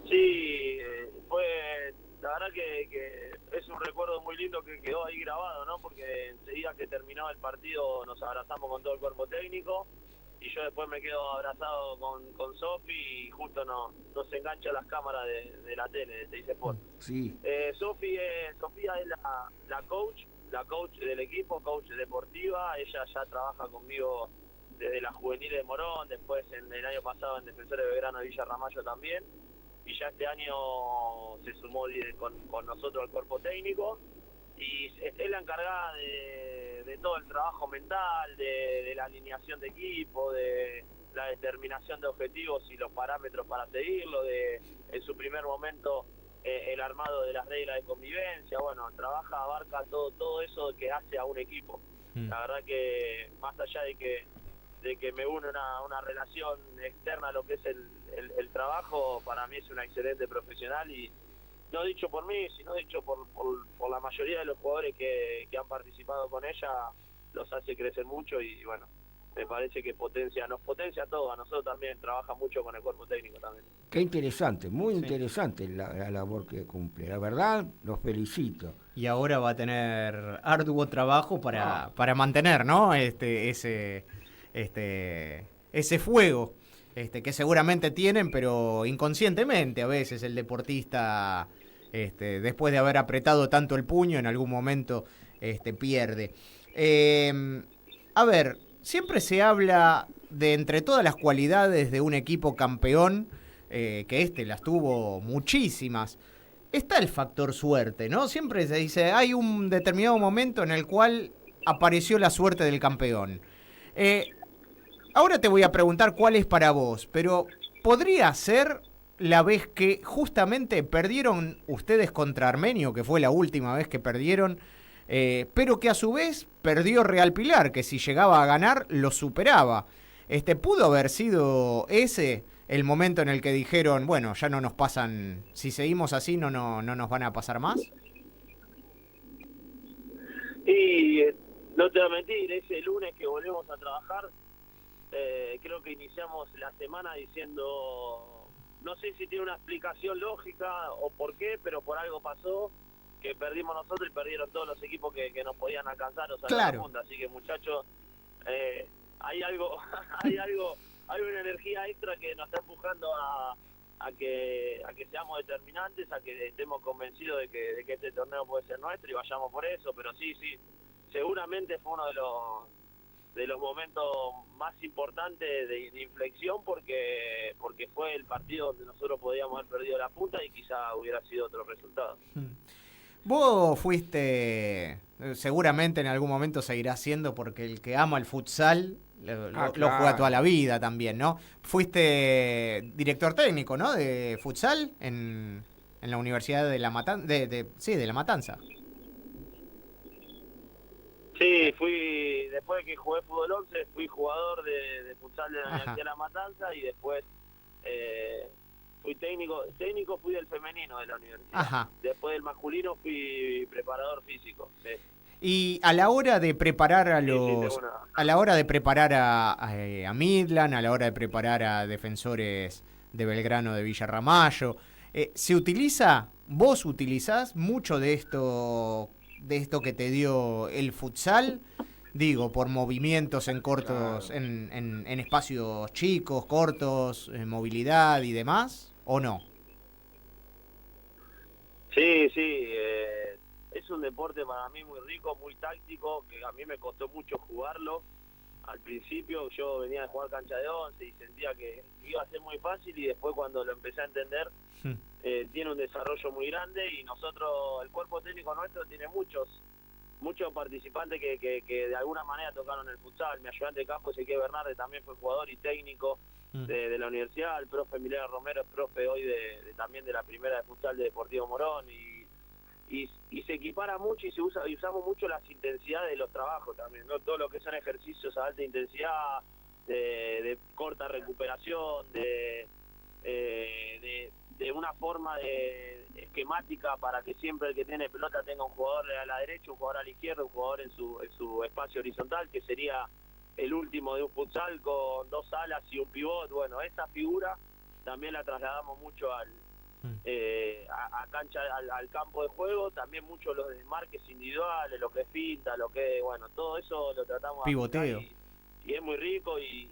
P: Sí, fue la verdad que es un recuerdo muy lindo que quedó ahí grabado, ¿no? Porque enseguida que terminó el partido nos abrazamos con todo el cuerpo técnico yo después me quedo abrazado con Sofi y justo nos engancha las cámaras de la tele, de Teis Sport.
E: Sí.
P: Sofía es la coach del equipo, coach deportiva. Ella ya trabaja conmigo desde la juvenil de Morón, después el año pasado en Defensores de Belgrano de Villa Ramallo también, y ya este año se sumó con nosotros al cuerpo técnico, y es la encargada de todo el trabajo mental, de la alineación de equipo, de la determinación de objetivos y los parámetros para seguirlo, en su primer momento el armado de las reglas de convivencia. Bueno, abarca todo eso que hace a un equipo. La verdad que más allá de que me une una relación externa a lo que es el trabajo, para mí es una excelente profesional, y no dicho por mí, sino dicho por la mayoría de los jugadores que han participado con ella, los hace crecer mucho, y bueno, me parece que nos potencia a todos, a nosotros también, trabaja mucho con el cuerpo técnico también.
E: Qué interesante, muy interesante la labor que cumple. La verdad, los felicito.
F: Y ahora va a tener arduo trabajo para mantener, ¿no? Ese fuego que seguramente tienen, pero inconscientemente a veces el deportista, después de haber apretado tanto el puño, en algún momento pierde. A ver, siempre se habla de entre todas las cualidades de un equipo campeón, que las tuvo muchísimas. Está el factor suerte, ¿no? Siempre se dice, hay un determinado momento en el cual apareció la suerte del campeón. Ahora te voy a preguntar cuál es para vos, pero ¿podría ser la vez que justamente perdieron ustedes contra Armenio, que fue la última vez que perdieron, pero que a su vez perdió Real Pilar, que si llegaba a ganar lo superaba? ¿Pudo haber sido ese el momento en el que dijeron, bueno, ya no nos pasan, si seguimos así no nos van a pasar más?
P: Y no te voy a mentir, ese lunes que volvemos a trabajar, creo que iniciamos la semana diciendo, no sé si tiene una explicación lógica o por qué, pero por algo pasó, que perdimos nosotros y perdieron todos los equipos que nos podían alcanzar o sacar
F: claro.
P: La punta. Así que, muchachos, hay una energía extra que nos está empujando a que seamos determinantes, a que estemos convencidos de que este torneo puede ser nuestro y vayamos por eso. Pero sí, seguramente fue uno de los momentos más importantes de inflexión, porque fue el partido donde nosotros podíamos haber perdido la punta y quizá hubiera sido otro resultado.
F: Vos fuiste, seguramente en algún momento seguirás siendo, porque el que ama el futsal lo juega toda la vida también, ¿no? Fuiste director técnico, ¿no? De futsal en la Universidad de La Matanza, de La Matanza.
P: Sí, después de que jugué fútbol 11, fui jugador de futsal de la Universidad de La Matanza, y después fui técnico fui del femenino de la universidad.
F: Ajá.
P: Después del masculino fui preparador físico. Sí.
F: Y a la hora de preparar a la hora de preparar a Midland, a la hora de preparar a Defensores de Belgrano de Villa Ramallo, vos utilizás mucho de esto que te dio el futsal, digo, por movimientos en cortos, en espacios chicos, cortos, movilidad y demás, ¿o no?
P: Sí, es un deporte para mí muy rico, muy táctico, que a mí me costó mucho jugarlo. Al principio yo venía de jugar cancha de 11 y sentía que iba a ser muy fácil, y después cuando lo empecé a entender, tiene un desarrollo muy grande, y nosotros, el cuerpo técnico nuestro tiene muchos participantes que de alguna manera tocaron el futsal. Mi ayudante de campo, Ezequiel Bernardes, también fue jugador y técnico de la universidad. El profe Emiliano Romero es profe hoy también de la primera de futsal de Deportivo Morón, y se equipara mucho, y usamos mucho las intensidades de los trabajos también, ¿no? Todo lo que son ejercicios a alta intensidad, de corta recuperación, de una forma esquemática para que siempre el que tiene pelota tenga un jugador a la derecha, un jugador a la izquierda, un jugador en su espacio horizontal, que sería el último de un futsal, con 2 alas y un pivot. Bueno, esa figura también la trasladamos mucho a cancha, al campo de juego. También mucho los desmarques individuales, lo que es finta, lo que, bueno, todo eso lo tratamos
F: pivoteo.
P: es muy rico y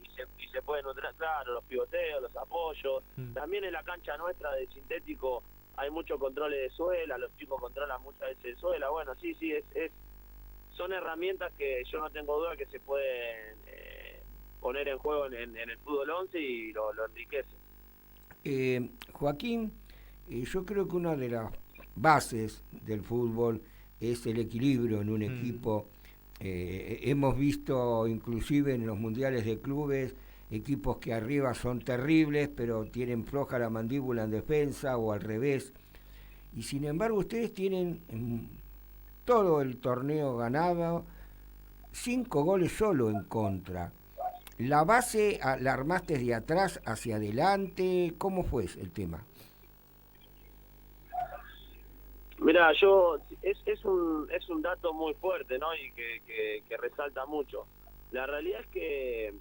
P: se puede nutrir, claro, los pivoteos, los apoyos. También en la cancha nuestra de sintético hay mucho control de suela, los chicos controlan muchas veces de suela. Bueno, sí, son herramientas que yo no tengo duda que se pueden poner en juego en el fútbol 11 y lo enriquece.
E: Joaquín, yo creo que una de las bases del fútbol es el equilibrio en un equipo. Hemos visto inclusive en los mundiales de clubes equipos que arriba son terribles pero tienen floja la mandíbula en defensa o al revés, y sin embargo ustedes tienen todo el torneo ganado, 5 goles solo en contra. ¿La base la armaste de atrás hacia adelante? ¿Cómo fue el tema?
P: Mira, es un dato muy fuerte, ¿no? Y que resalta mucho. La realidad es que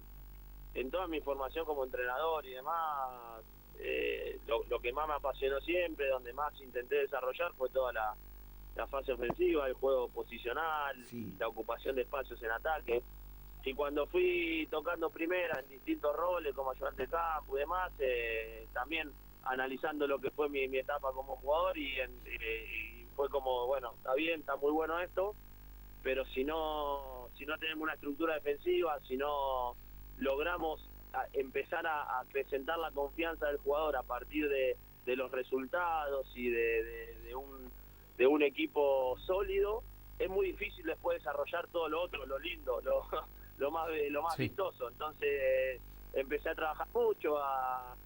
P: en toda mi formación como entrenador y demás, lo que más me apasionó siempre, donde más intenté desarrollar fue toda la fase ofensiva, el juego posicional, la ocupación de espacios en ataque. Y cuando fui tocando primera en distintos roles como ayudante de campo y demás, también analizando lo que fue mi etapa como jugador y fue como, bueno, está bien, está muy bueno esto, pero si no tenemos una estructura defensiva, si no logramos empezar a presentar la confianza del jugador a partir de los resultados y de un equipo sólido, es muy difícil después desarrollar todo lo otro, lo lindo, lo más vistoso. Entonces empecé a trabajar mucho, a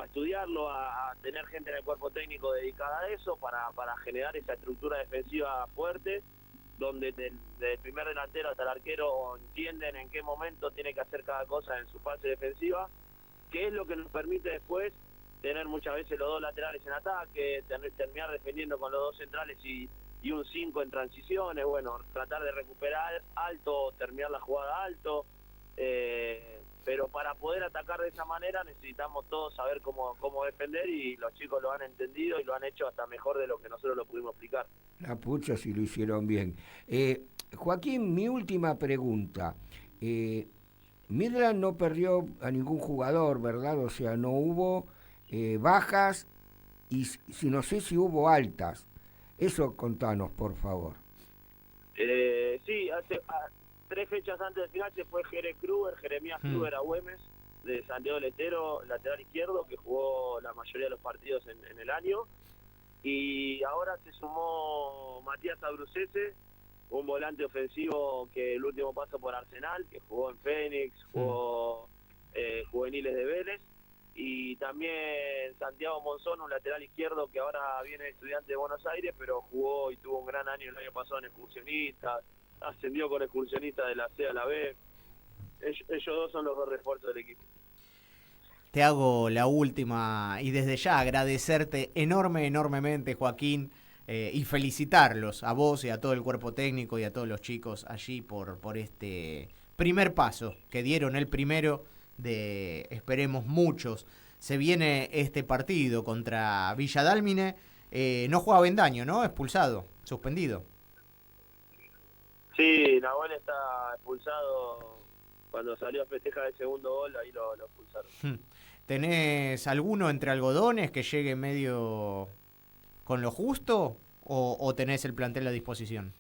P: estudiarlo, a tener gente en el cuerpo técnico dedicada a eso para generar esa estructura defensiva fuerte, donde desde el primer delantero hasta el arquero entienden en qué momento tiene que hacer cada cosa en su fase defensiva, que es lo que nos permite después tener muchas veces los dos laterales en ataque, terminar defendiendo con los dos centrales y un 5 en transiciones, bueno, tratar de recuperar alto, terminar la jugada alto, pero para poder atacar de esa manera necesitamos todos saber cómo defender, y los chicos lo han entendido y lo han hecho hasta mejor de lo que nosotros lo pudimos explicar.
E: La pucha si lo hicieron bien. Joaquín, mi última pregunta. Midland no perdió a ningún jugador, ¿verdad? O sea, no hubo bajas y no sé si hubo altas. Eso contanos, por favor.
P: Sí, hace 3 fechas antes del final se fue Jeremías Kruger a Güemes, de Santiago del Estero, lateral izquierdo, que jugó la mayoría de los partidos en el año. Y ahora se sumó Matías Abrucese, un volante ofensivo que el último paso por Arsenal, que jugó en Fénix, jugó juveniles de Vélez. Y también Santiago Monzón, un lateral izquierdo que ahora viene estudiante de Buenos Aires, pero jugó y tuvo un gran año el año pasado en Excursionistas, ascendió con Excursionistas de la C a la B. Ellos dos son los dos refuerzos del equipo.
F: Te hago la última y desde ya agradecerte enormemente, Joaquín, y felicitarlos a vos y a todo el cuerpo técnico y a todos los chicos allí por este primer paso que dieron, el primero de, esperemos, muchos. Se viene este partido contra Villa Dálmine. No juega Bendaño, ¿no? Expulsado, suspendido.
P: Sí, Nahuel está expulsado. Cuando salió a festejar el segundo gol, ahí lo expulsaron.
F: ¿Tenés alguno entre algodones que llegue medio con lo justo o tenés el plantel a disposición?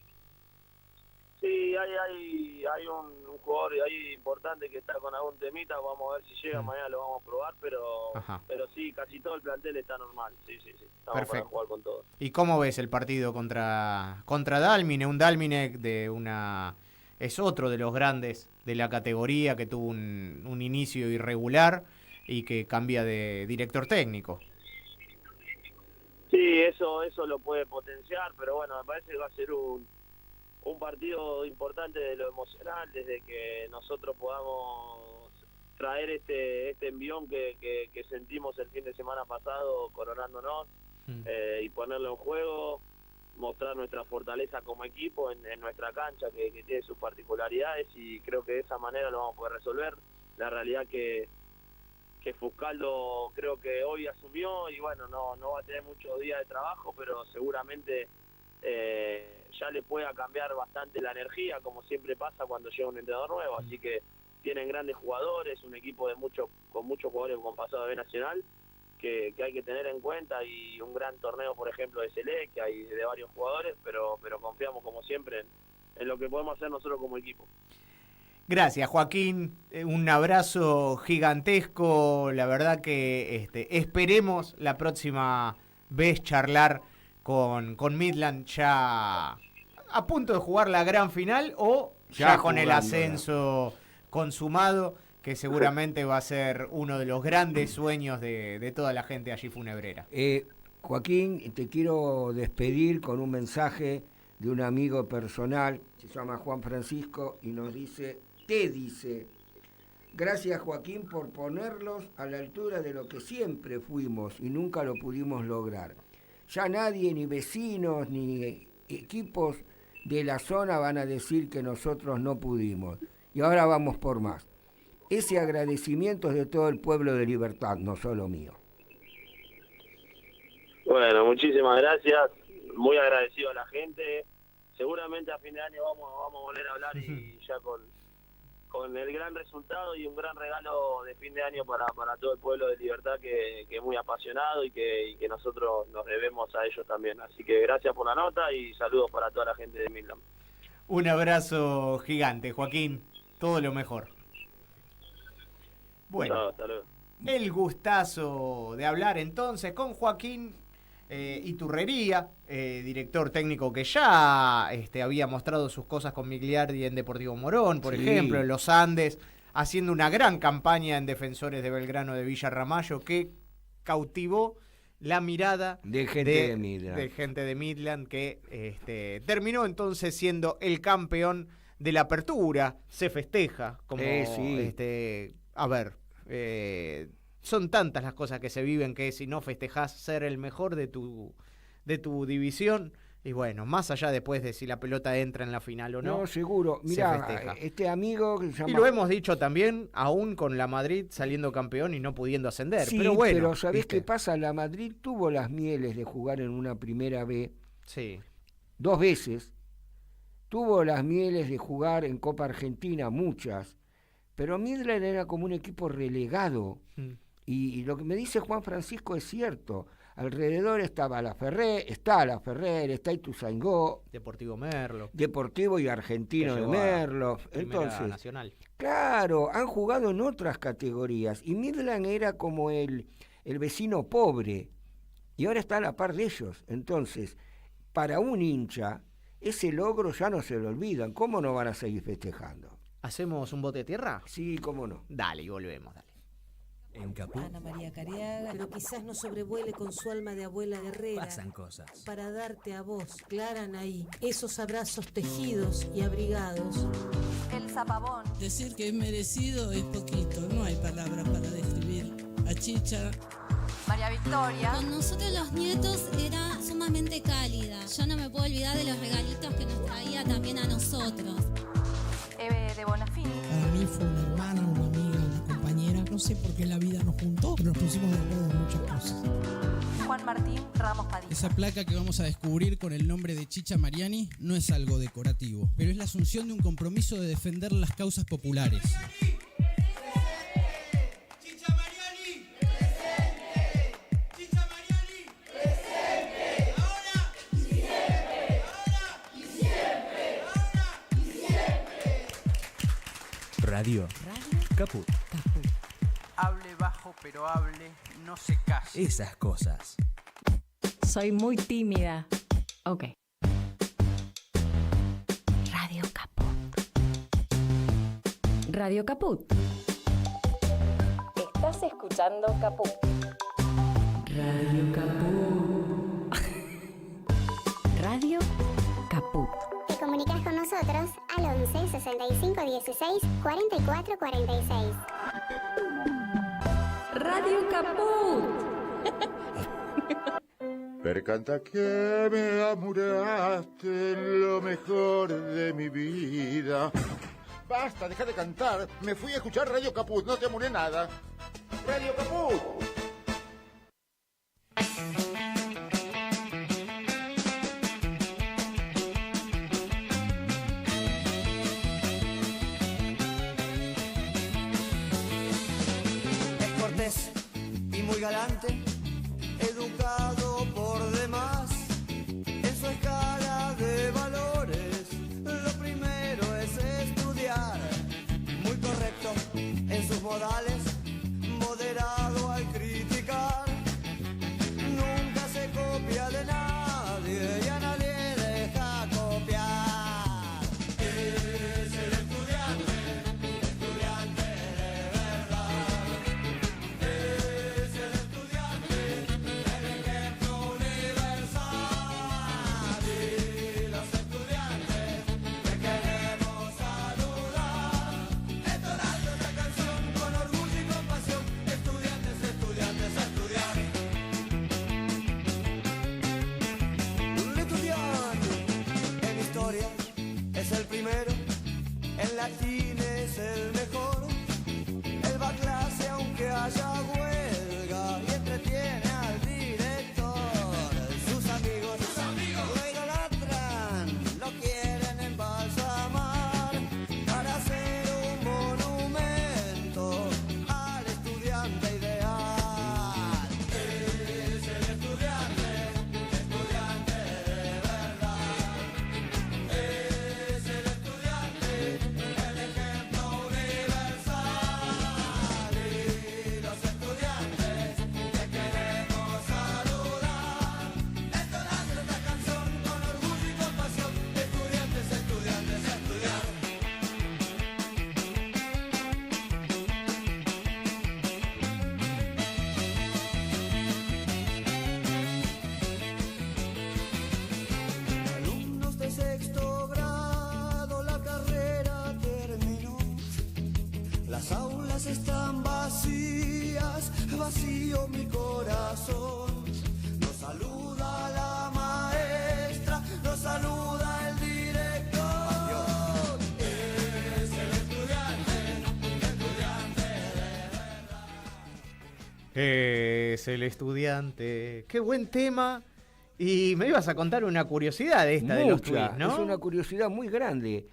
P: Sí, hay un jugador ahí importante que está con algún temita, vamos a ver si llega, mañana lo vamos a probar, pero sí, casi todo el plantel está normal, sí, estamos
F: perfecto,
P: para jugar con todos.
F: ¿Y cómo ves el partido contra Dálmine? Un Dálmine es otro de los grandes de la categoría que tuvo un inicio irregular y que cambia de director técnico.
P: Sí, eso lo puede potenciar, pero bueno, me parece que va a ser un partido importante de lo emocional, desde que nosotros podamos traer este envión que sentimos el fin de semana pasado coronándonos, y ponerlo en juego, mostrar nuestra fortaleza como equipo en nuestra cancha que tiene sus particularidades, y creo que de esa manera lo vamos a poder resolver. La realidad que Fuscaldo creo que hoy asumió y bueno, no va a tener muchos días de trabajo, pero seguramente ya le pueda cambiar bastante la energía, como siempre pasa cuando llega un entrenador nuevo, así que tienen grandes jugadores, un equipo con muchos jugadores con pasado de B Nacional, que hay que tener en cuenta, y un gran torneo, por ejemplo, de Selec, que hay de varios jugadores, pero confiamos como siempre en lo que podemos hacer nosotros como equipo.
F: Gracias, Joaquín. Un abrazo gigantesco. La verdad que esperemos la próxima vez charlar con Midland ya a punto de jugar la gran final o ya con el ascenso consumado, que seguramente va a ser uno de los grandes sueños de toda la gente allí funebrera.
E: Joaquín, te quiero despedir con un mensaje de un amigo personal, se llama Juan Francisco, y te dice, gracias Joaquín por ponerlos a la altura de lo que siempre fuimos y nunca lo pudimos lograr. Ya nadie, ni vecinos, ni equipos de la zona van a decir que nosotros no pudimos. Y ahora vamos por más. Ese agradecimiento es de todo el pueblo de Libertad, no solo mío.
P: Bueno, muchísimas gracias. Muy agradecido a la gente. Seguramente a fin de año vamos a volver a hablar y ya con el gran resultado y un gran regalo de fin de año para todo el pueblo de Libertad que es muy apasionado y que nosotros nos debemos a ellos también. Así que gracias por la nota y saludos para toda la gente de Midland.
F: Un abrazo gigante, Joaquín. Todo lo mejor. Bueno,
P: hasta luego.
F: El gustazo de hablar entonces con Joaquín Iturrería, director técnico que ya había mostrado sus cosas con Migliardi en Deportivo Morón, por ejemplo, en los Andes, haciendo una gran campaña en Defensores de Belgrano de Villa Ramallo, que cautivó la mirada
E: de gente de Midland,
F: que terminó entonces siendo el campeón de la apertura. Se festeja como son tantas las cosas que se viven que si no festejás ser el mejor de tu división, y bueno, más allá después de si la pelota entra en la final o no.
E: No, seguro. Mirá, este amigo que se llama...
F: Y lo hemos dicho también, aún con la Madrid saliendo campeón y no pudiendo ascender.
E: Sí,
F: pero bueno.
E: Pero ¿sabés qué pasa? La Madrid tuvo las mieles de jugar en una primera B.
F: Sí.
E: 2 veces. Tuvo las mieles de jugar en Copa Argentina, muchas. Pero Midland era como un equipo relegado. Y lo que me dice Juan Francisco es cierto. Alrededor estaba está La Ferrer, está Ituzaingó,
F: Deportivo Merlo.
E: Deportivo y Argentino de Merlo. Entonces,
F: Nacional.
E: Claro, han jugado en otras categorías. Y Midland era como el vecino pobre. Y ahora está a la par de ellos. Entonces, para un hincha, ese logro ya no se lo olvidan. ¿Cómo no van a seguir festejando?
F: ¿Hacemos un bote de tierra?
E: Sí, cómo no.
F: Dale, y volvemos, dale.
Q: En Caput.
R: Ana María Cariaga, pero quizás no sobrevuele con su alma de abuela guerrera.
Q: Pasan cosas.
R: Para darte a vos, Clara Anaí, esos abrazos tejidos y abrigados.
S: El zapabón.
T: Decir que es merecido es poquito, no hay palabras para describir a Chicha.
S: María Victoria.
U: Con nosotros los nietos era sumamente cálida. Yo no me puedo olvidar de los regalitos que nos traía también a nosotros.
S: Eve de Bonafini.
T: Para mí fue una hermana, una amiga, una compañera. No sé por qué la vida nos juntó, pero nos pusimos de acuerdo en muchas cosas.
S: Juan Martín Ramos Padilla.
V: Esa placa que vamos a descubrir con el nombre de Chicha Mariani no es algo decorativo, pero es la asunción de un compromiso de defender las causas populares.
Q: Radio Caput.
D: Hable bajo, pero hable, no se case.
Q: Esas cosas.
N: Soy muy tímida. Ok. Radio Caput. Radio Caput. Estás escuchando Caput. Radio Caput. Radio Caput.
O: Te comunicas con nosotros al 11 65 16 44 46.
N: Radio Caput.
J: Percanta que me amuraste lo mejor de mi vida. Basta, deja de cantar. Me fui a escuchar Radio Caput, no te amuré nada. Radio Caput.
A: cortés y muy galante, educado por demás. En su escala de valores, lo primero es estudiar. Muy correcto en sus modales, moderado al criticar. Nunca se copia de nadie y a nadie deja copiar. Es el estudiante de verdad. Es el estudiante, el ejemplo universal. Y los estudiantes que queremos saludar, entonando esta canción con orgullo y compasión. Estudiantes, estudiantes, a estudiar. Un estudiante en historia es el primero, en latín es el mejor. Él va a clase aunque haya huelga y entretiene al director. Sus amigos lo idolatran, lo quieren embalsamar para hacer un monumento al estudiante ideal. Es el estudiante de verdad. Es el estudiante, el ejemplo universal. Y los estudiantes que queremos saludar, entonando esta canción con orgullo y compasión. Estudiantes, estudiantes, a estudiar. Alumnos de sexto grado, la carrera terminó. Las aulas están vacías, vacío mi corazón. Nos saluda la maestra, nos saluda el director. Es el estudiante
F: Es el estudiante. Qué buen tema. Y me ibas a contar una curiosidad de esta de los
E: Mucha,
F: tweets, ¿no?
E: es una curiosidad muy grande.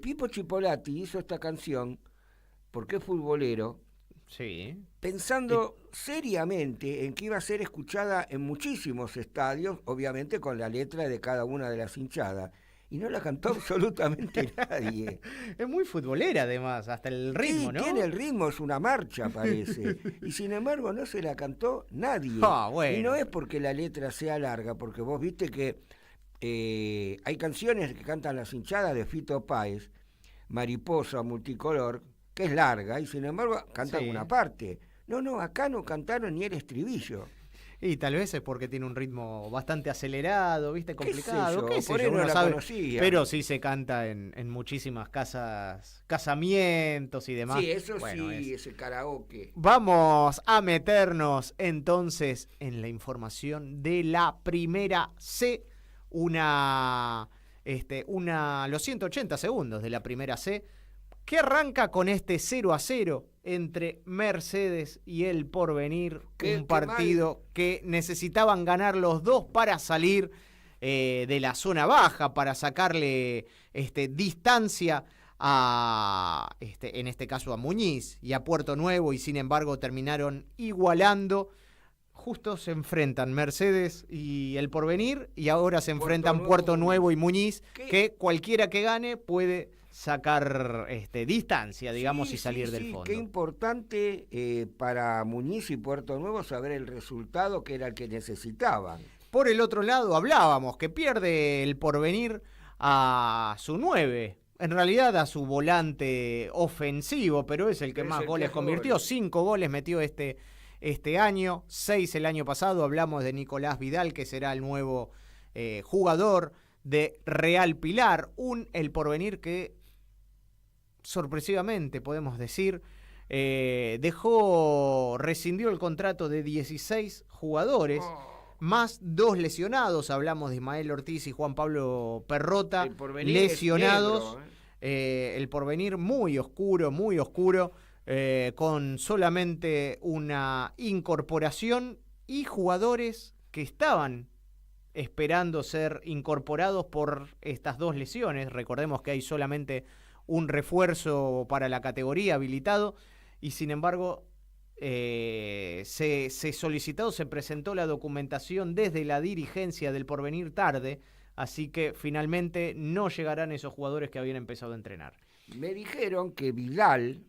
E: Pipo Chipolati hizo esta canción porque es futbolero,
F: Sí.
E: pensando seriamente en que iba a ser escuchada en muchísimos estadios, obviamente con la letra de cada una de las hinchadas. Y no la cantó absolutamente nadie.
F: Es muy futbolera además, hasta el ritmo,
E: Sí,
F: ¿no?
E: tiene el ritmo, es una marcha, parece. Y sin embargo no se la cantó nadie.
F: Ah, bueno.
E: Y no es porque la letra sea larga, porque vos viste que hay canciones que cantan las hinchadas de Fito Páez, Mariposa, Multicolor, que es larga, y sin embargo cantan
F: Sí.
E: una parte. No, acá no cantaron ni el estribillo.
F: Y tal vez es porque tiene un ritmo bastante acelerado, ¿viste? Complicado.
E: ¿Qué sé yo? Por
F: yo?
E: ahí no
F: Uno
E: la
F: sabe,
E: conocía.
F: pero sí se canta en muchísimas casamientos y demás.
E: Sí, eso
F: Bueno,
E: sí, ese karaoke.
F: Vamos a meternos entonces en la información de la primera C, los 180 segundos de la primera C, que arranca con este 0-0 entre Mercedes y El Porvenir, un partido que necesitaban ganar los dos para salir de la zona baja, para sacarle distancia a, en este caso a Muñiz y a Puerto Nuevo, y sin embargo terminaron igualando. Justo se enfrentan Mercedes y El Porvenir, y ahora se enfrentan Puerto Nuevo y Muñiz, que cualquiera que gane puede sacar distancia, digamos, y salir del fondo.
E: Qué importante para Muñiz y Puerto Nuevo saber el resultado que era el que necesitaban.
F: Por el otro lado, hablábamos que pierde El Porvenir a su 9, en realidad a su volante ofensivo, pero es el que más goles convirtió. 5 goles metió este año, 6 el año pasado. Hablamos de Nicolás Vidal, que será el nuevo jugador de Real Pilar. El Porvenir que, sorpresivamente podemos decir, rescindió el contrato de 16 jugadores, más 2 lesionados. Hablamos de Ismael Ortiz y Juan Pablo Perrota, lesionados. El Porvenir muy oscuro, con solamente una incorporación y jugadores que estaban esperando ser incorporados por estas 2 lesiones. Recordemos que hay solamente un refuerzo para la categoría habilitado, y sin embargo se solicitó, se presentó la documentación desde la dirigencia del Porvenir tarde, así que finalmente no llegarán esos jugadores que habían empezado a entrenar.
E: Me dijeron que Vidal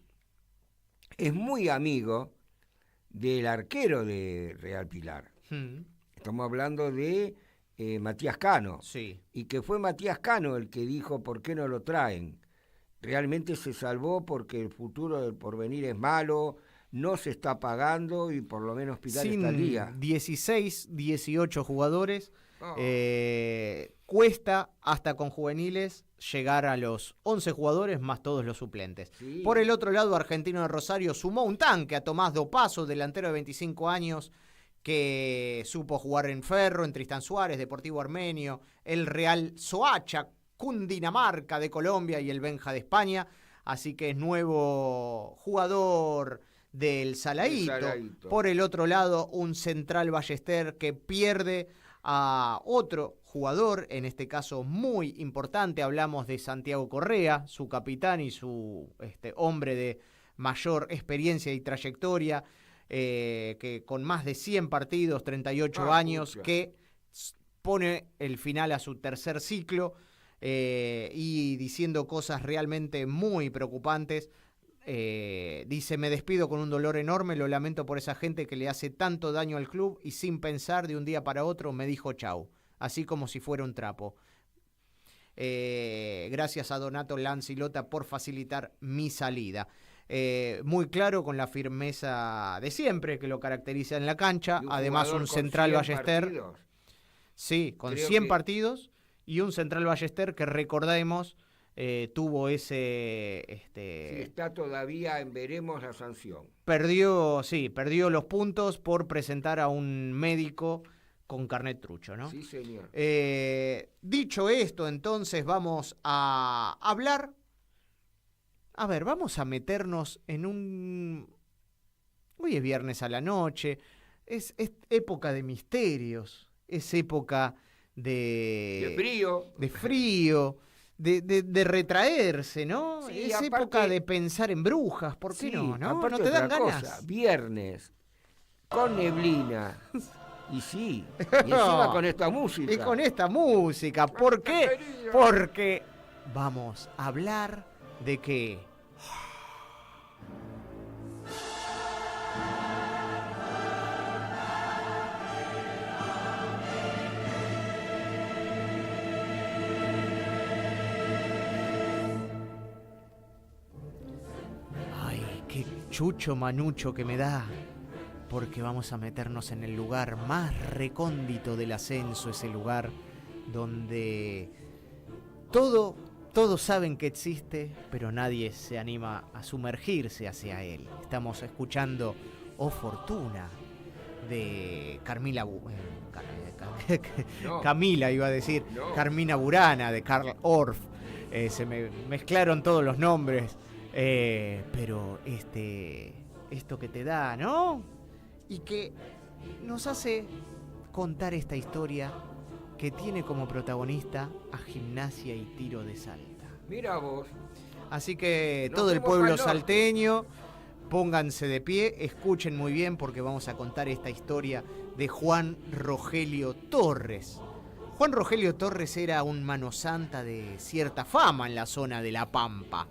E: es muy amigo del arquero de Real Pilar. Estamos hablando de Matías Cano.
F: Sí.
E: Y que fue Matías Cano el que dijo por qué no lo traen. Realmente se salvó porque el futuro del Porvenir es malo, no se está pagando y por lo menos Pilar está al día.
F: 16, 18 jugadores. Cuesta hasta con juveniles llegar a los 11 jugadores más todos los suplentes.
E: Sí.
F: Por el otro lado, Argentino de Rosario sumó un tanque a Tomás Dopazo, delantero de 25 años, que supo jugar en Ferro, en Tristán Suárez, Deportivo Armenio, el Real Soacha, Cundinamarca de Colombia y el Benja de España. Así que es nuevo jugador del Saladito. Por el otro lado, un Central Ballester que pierde a otro jugador, en este caso muy importante. Hablamos de Santiago Correa, su capitán y su hombre de mayor experiencia y trayectoria, que con más de 100 partidos, 38 años, que pone el final a su tercer ciclo, y diciendo cosas realmente muy preocupantes. Dice: me despido con un dolor enorme, lo lamento por esa gente que le hace tanto daño al club y sin pensar de un día para otro me dijo chau, así como si fuera un trapo. Gracias a Donato Lancilota por facilitar mi salida. Muy claro, con la firmeza de siempre que lo caracteriza en la cancha. Además, un Central Ballester. Partidos. Sí, con creo 100 partidos y un Central Ballester que, recordemos, tuvo ese...
E: Sí, está todavía en veremos la sanción.
F: Perdió los puntos por presentar a un médico con carnet trucho, ¿no?
E: Sí, señor.
F: Dicho esto, entonces vamos a hablar... A ver, vamos a meternos en un... Hoy es viernes a la noche, es época de misterios, es época de frío, de retraerse, ¿no?
E: Sí,
F: es
E: aparte,
F: época de pensar en brujas, ¿por qué no? ¿No te dan ganas?
E: Cosa, viernes, con neblina, y sí, y encima con esta música.
F: Y con esta música, ¿por qué? Porque vamos a hablar de que... Qué chucho manucho que me da, porque vamos a meternos en el lugar más recóndito del ascenso, ese lugar donde todos saben que existe, pero nadie se anima a sumergirse hacia él. Estamos escuchando Oh Fortuna de Carmila Carmina Burana, de Karl Orff. Se me mezclaron todos los nombres. Pero esto que te da, ¿no? Y que nos hace contar esta historia que tiene como protagonista a Gimnasia y Tiro de Salta.
E: Mira vos.
F: Así que todo el pueblo salteño, pónganse de pie, escuchen muy bien porque vamos a contar esta historia de Juan Rogelio Torres. Juan Rogelio Torres era un mano santa de cierta fama en la zona de La Pampa.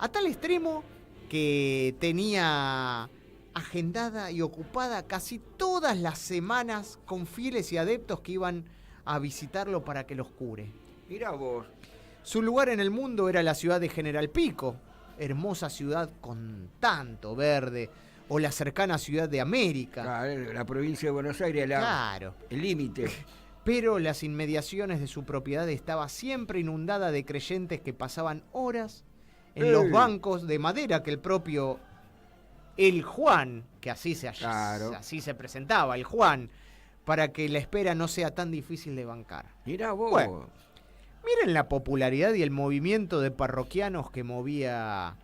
F: A tal extremo que tenía agendada y ocupada casi todas las semanas con fieles y adeptos que iban a visitarlo para que los cure.
E: Mirá vos.
F: Su lugar en el mundo era la ciudad de General Pico, hermosa ciudad con tanto verde, o la cercana ciudad de América.
E: Claro, la provincia de Buenos Aires, el límite.
F: Pero las inmediaciones de su propiedad estaba siempre inundada de creyentes que pasaban horas en los bancos de madera que el propio El Juan, que así se presentaba, El Juan, para que la espera no sea tan difícil de bancar.
E: Mirá vos.
F: Bueno, miren la popularidad y el movimiento de parroquianos que movía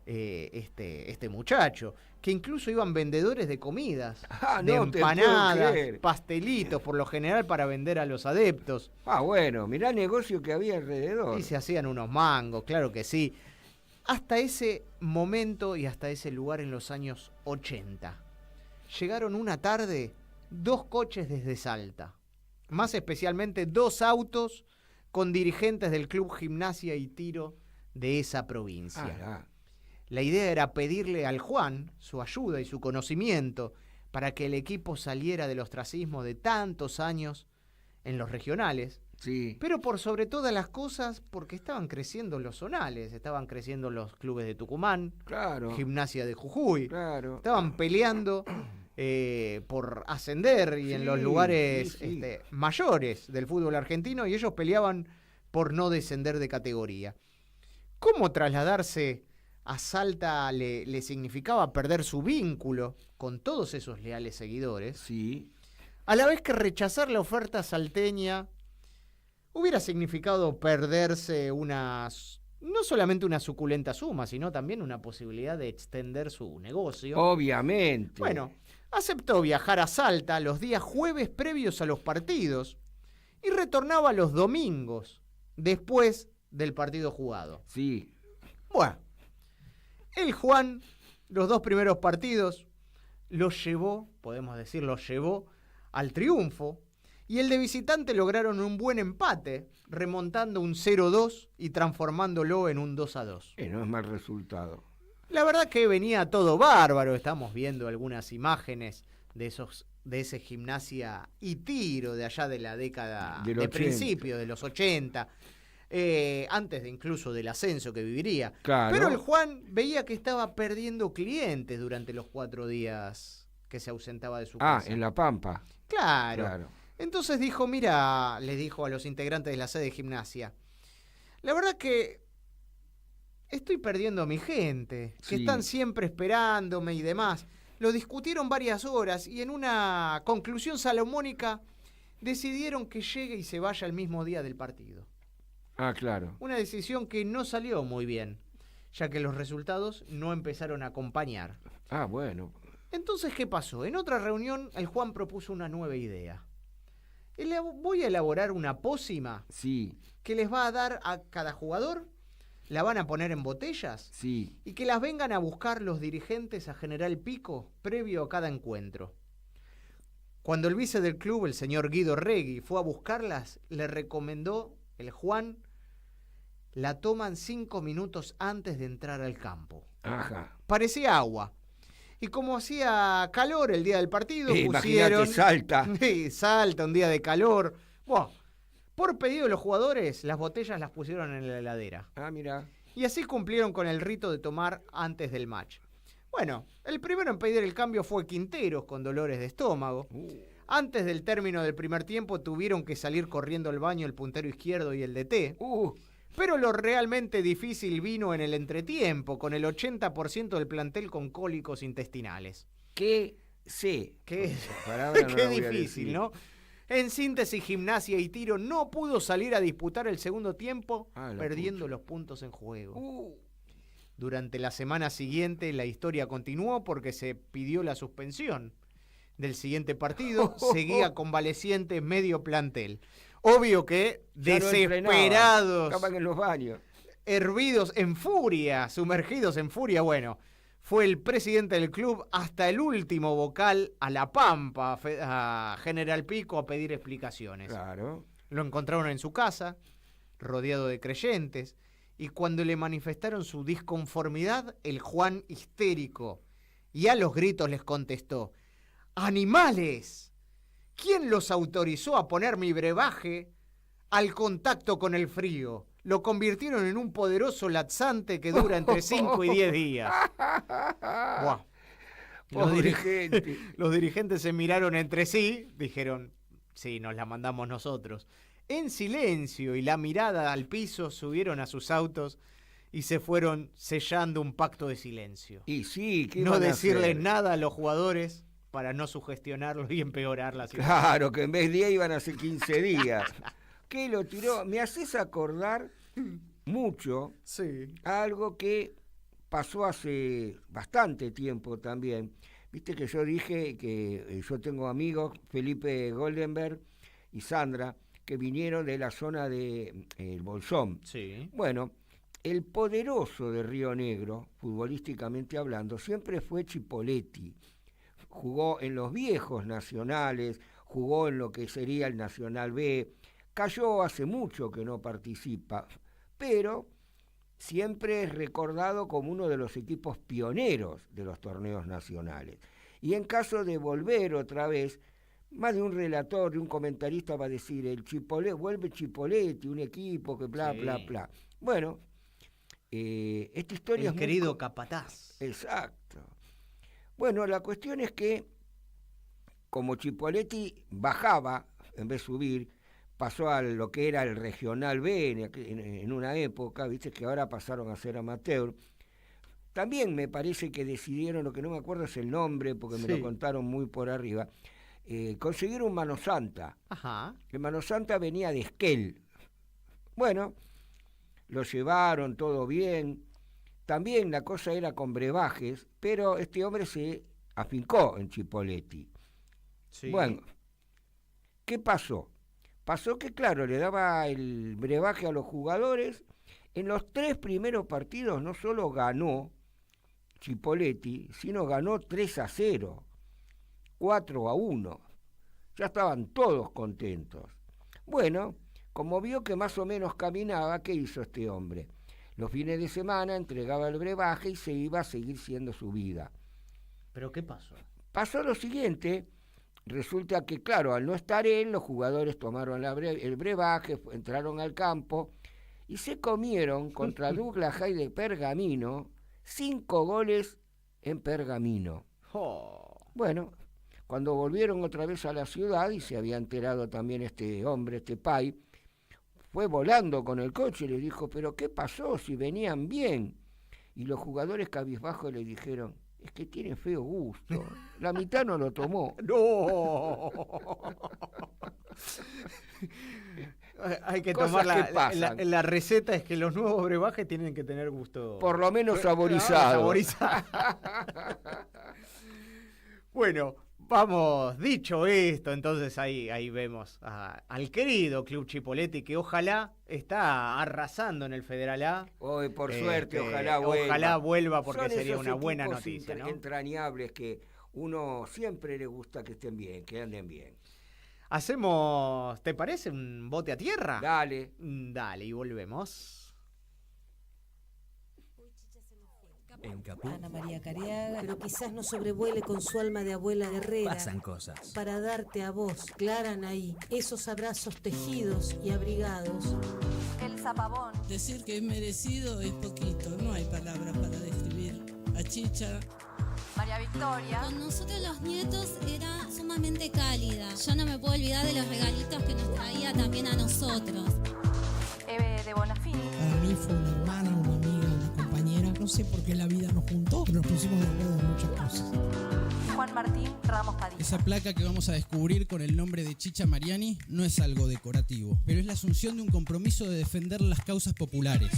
F: este muchacho, que incluso iban vendedores de comidas, de empanadas, pastelitos, por lo general para vender a los adeptos.
E: Bueno, mirá el negocio que había alrededor.
F: Y se hacían unos mangos, claro que sí. hasta ese momento y hasta ese lugar en los años 80. Llegaron una tarde 2 coches desde Salta, más especialmente 2 autos con dirigentes del Club Gimnasia y Tiro de esa provincia. La idea era pedirle al Juan su ayuda y su conocimiento para que el equipo saliera del ostracismo de tantos años en los regionales, pero por sobre todas las cosas porque estaban creciendo los zonales, estaban creciendo los clubes de Tucumán, Gimnasia de Jujuy, estaban peleando por ascender y en los lugares mayores del fútbol argentino, y ellos peleaban por no descender de categoría. ¿Cómo trasladarse a Salta le significaba perder su vínculo con todos esos leales seguidores? A la vez que rechazar la oferta salteña hubiera significado perderse no solamente una suculenta suma, sino también una posibilidad de extender su negocio.
E: Obviamente.
F: Bueno, aceptó viajar a Salta los días jueves previos a los partidos y retornaba los domingos después del partido jugado. Bueno, el Juan, los 2 primeros partidos, los llevó al triunfo, y el de visitante lograron un buen empate, remontando un 0-2 y transformándolo en un 2-2.
E: No es mal resultado.
F: La verdad que venía todo bárbaro, estamos viendo algunas imágenes de ese Gimnasia y Tiro de allá de la década de principio de los 80, antes de incluso del ascenso que viviría. Pero el Juan veía que estaba perdiendo clientes durante los 4 días que se ausentaba de su casa.
E: En La Pampa.
F: Claro. Entonces dijo, mira, les dijo a los integrantes de la sede de Gimnasia, la verdad que estoy perdiendo a mi gente, que están siempre esperándome y demás. Lo discutieron varias horas y en una conclusión salomónica decidieron que llegue y se vaya el mismo día del partido. Una decisión que no salió muy bien, ya que los resultados no empezaron a acompañar.
E: Bueno.
F: Entonces, ¿qué pasó? En otra reunión, el Juan propuso una nueva idea. Voy a elaborar una pócima que les va a dar a cada jugador, la van a poner en botellas y que las vengan a buscar los dirigentes a General Pico previo a cada encuentro. Cuando el vice del club, el señor Guido Regui, fue a buscarlas, le recomendó el Juan, la toman 5 minutos antes de entrar al campo. Parecía agua. Y como hacía calor el día del partido, pusieron...
E: Salta.
F: Salta, un día de calor. Bueno, por pedido de los jugadores, las botellas las pusieron en la heladera.
E: Mira.
F: Y así cumplieron con el rito de tomar antes del match. Bueno, el primero en pedir el cambio fue Quinteros, con dolores de estómago. Antes del término del primer tiempo tuvieron que salir corriendo al baño el puntero izquierdo y el DT. Pero lo realmente difícil vino en el entretiempo, con el 80% del plantel con cólicos intestinales.
E: Qué
F: difícil, ¿no? En síntesis, Gimnasia y Tiro no pudo salir a disputar el segundo tiempo, perdiendo los puntos en juego. Durante la semana siguiente la historia continuó porque se pidió la suspensión del siguiente partido. Seguía convaleciente medio plantel. Obvio que desesperados,
E: estaban en los baños,
F: hervidos en furia, sumergidos en furia, bueno, fue el presidente del club hasta el último vocal a La Pampa, a General Pico, a pedir explicaciones. Lo encontraron en su casa, rodeado de creyentes, y cuando le manifestaron su disconformidad, el Juan, histérico y a los gritos, les contestó: ¡animales! ¿Quién los autorizó a poner mi brebaje al contacto con el frío? Lo convirtieron en un poderoso laxante que dura entre 5 y 10 días. Buah. Los dirigentes se miraron entre sí, dijeron, sí, nos la mandamos nosotros. En silencio y la mirada al piso, subieron a sus autos y se fueron sellando un pacto de silencio. No decirles nada a los jugadores para no sugestionarlos y empeorar la situación.
E: Claro, que en vez de 10 iban a ser 15 días. ¿Qué lo tiró? Me haces acordar mucho a algo que pasó hace bastante tiempo también. Viste que yo dije que yo tengo amigos, Felipe Goldenberg y Sandra, que vinieron de la zona de el Bolsón.
F: Sí.
E: Bueno, el poderoso de Río Negro, futbolísticamente hablando, siempre fue Chipolletti. Jugó en los viejos nacionales, jugó en lo que sería el Nacional B, cayó hace mucho que no participa, pero siempre es recordado como uno de los equipos pioneros de los torneos nacionales. Y en caso de volver otra vez, más de un relator, de un comentarista va a decir, vuelve Chipolletti, un equipo que bla, bla, bla. Bueno, esta historia
F: el querido capataz.
E: Exacto. Bueno, la cuestión es que, como Chipolletti bajaba, en vez de subir, pasó a lo que era el Regional B en una época, viste que ahora pasaron a ser amateur. También me parece que decidieron, lo que no me acuerdo es el nombre, porque me lo contaron muy por arriba, conseguir un Mano Santa.
F: Ajá.
E: El Mano Santa venía de Esquel. Bueno, lo llevaron, todo bien. También la cosa era con brebajes, pero este hombre se afincó en Chipolletti.
F: Sí.
E: Bueno, ¿qué pasó? Pasó que, claro, le daba el brebaje a los jugadores. En los 3 primeros partidos no solo ganó Chipolletti, sino ganó 3-0, 4-1. Ya estaban todos contentos. Bueno, como vio que más o menos caminaba, ¿qué hizo este hombre? Los fines de semana entregaba el brebaje y se iba a seguir siendo su vida.
F: ¿Pero qué pasó?
E: Pasó lo siguiente, resulta que, claro, al no estar él, los jugadores tomaron el brebaje, entraron al campo y se comieron contra Douglas High de Pergamino 5 goles en Pergamino.
F: Oh.
E: Bueno, cuando volvieron otra vez a la ciudad, y se había enterado también este hombre, este Pai, fue volando con el coche y le dijo, ¿pero qué pasó si venían bien? Y los jugadores cabizbajos le dijeron, es que tiene feo gusto, la mitad no lo tomó.
F: ¡No! Hay que tomar la receta, es que los nuevos brebajes tienen que tener gusto.
E: Por lo menos saborizado.
F: Bueno, vamos, dicho esto, entonces ahí vemos al querido Club Chipolletti, que ojalá está arrasando en el Federal A.
E: Hoy, por suerte, ojalá vuelva.
F: Ojalá vuelva porque
E: Son
F: sería
E: esos
F: una buena
E: equipos
F: noticia, ¿no?
E: Entrañables que uno siempre le gusta que estén bien, que anden bien.
F: Hacemos, ¿te parece un bote a tierra?
E: Dale.
F: Dale, y volvemos.
Q: En Caput
R: Ana María Cariaga, pero quizás no sobrevuele con su alma de abuela guerrera.
Q: pasan cosas.
R: Para darte a vos, Claranaí, esos abrazos tejidos y abrigados.
S: El Zapabón.
T: Decir que es merecido es poquito, no hay palabras para describir a Chicha.
S: María Victoria.
U: Con nosotros los nietos era sumamente cálida. Yo no me puedo olvidar de los regalitos que nos traía también a nosotros.
S: Eve de Bonafini.
T: Para mí fue una hermana, una amiga, una compañera. No sé por qué la vida nos juntó, pero nos pusimos de acuerdo en muchas cosas.
S: Juan Martín Ramos Padilla.
V: Esa placa que vamos a descubrir con el nombre de Chicha Mariani no es algo decorativo, pero es la asunción de un compromiso de defender las causas populares.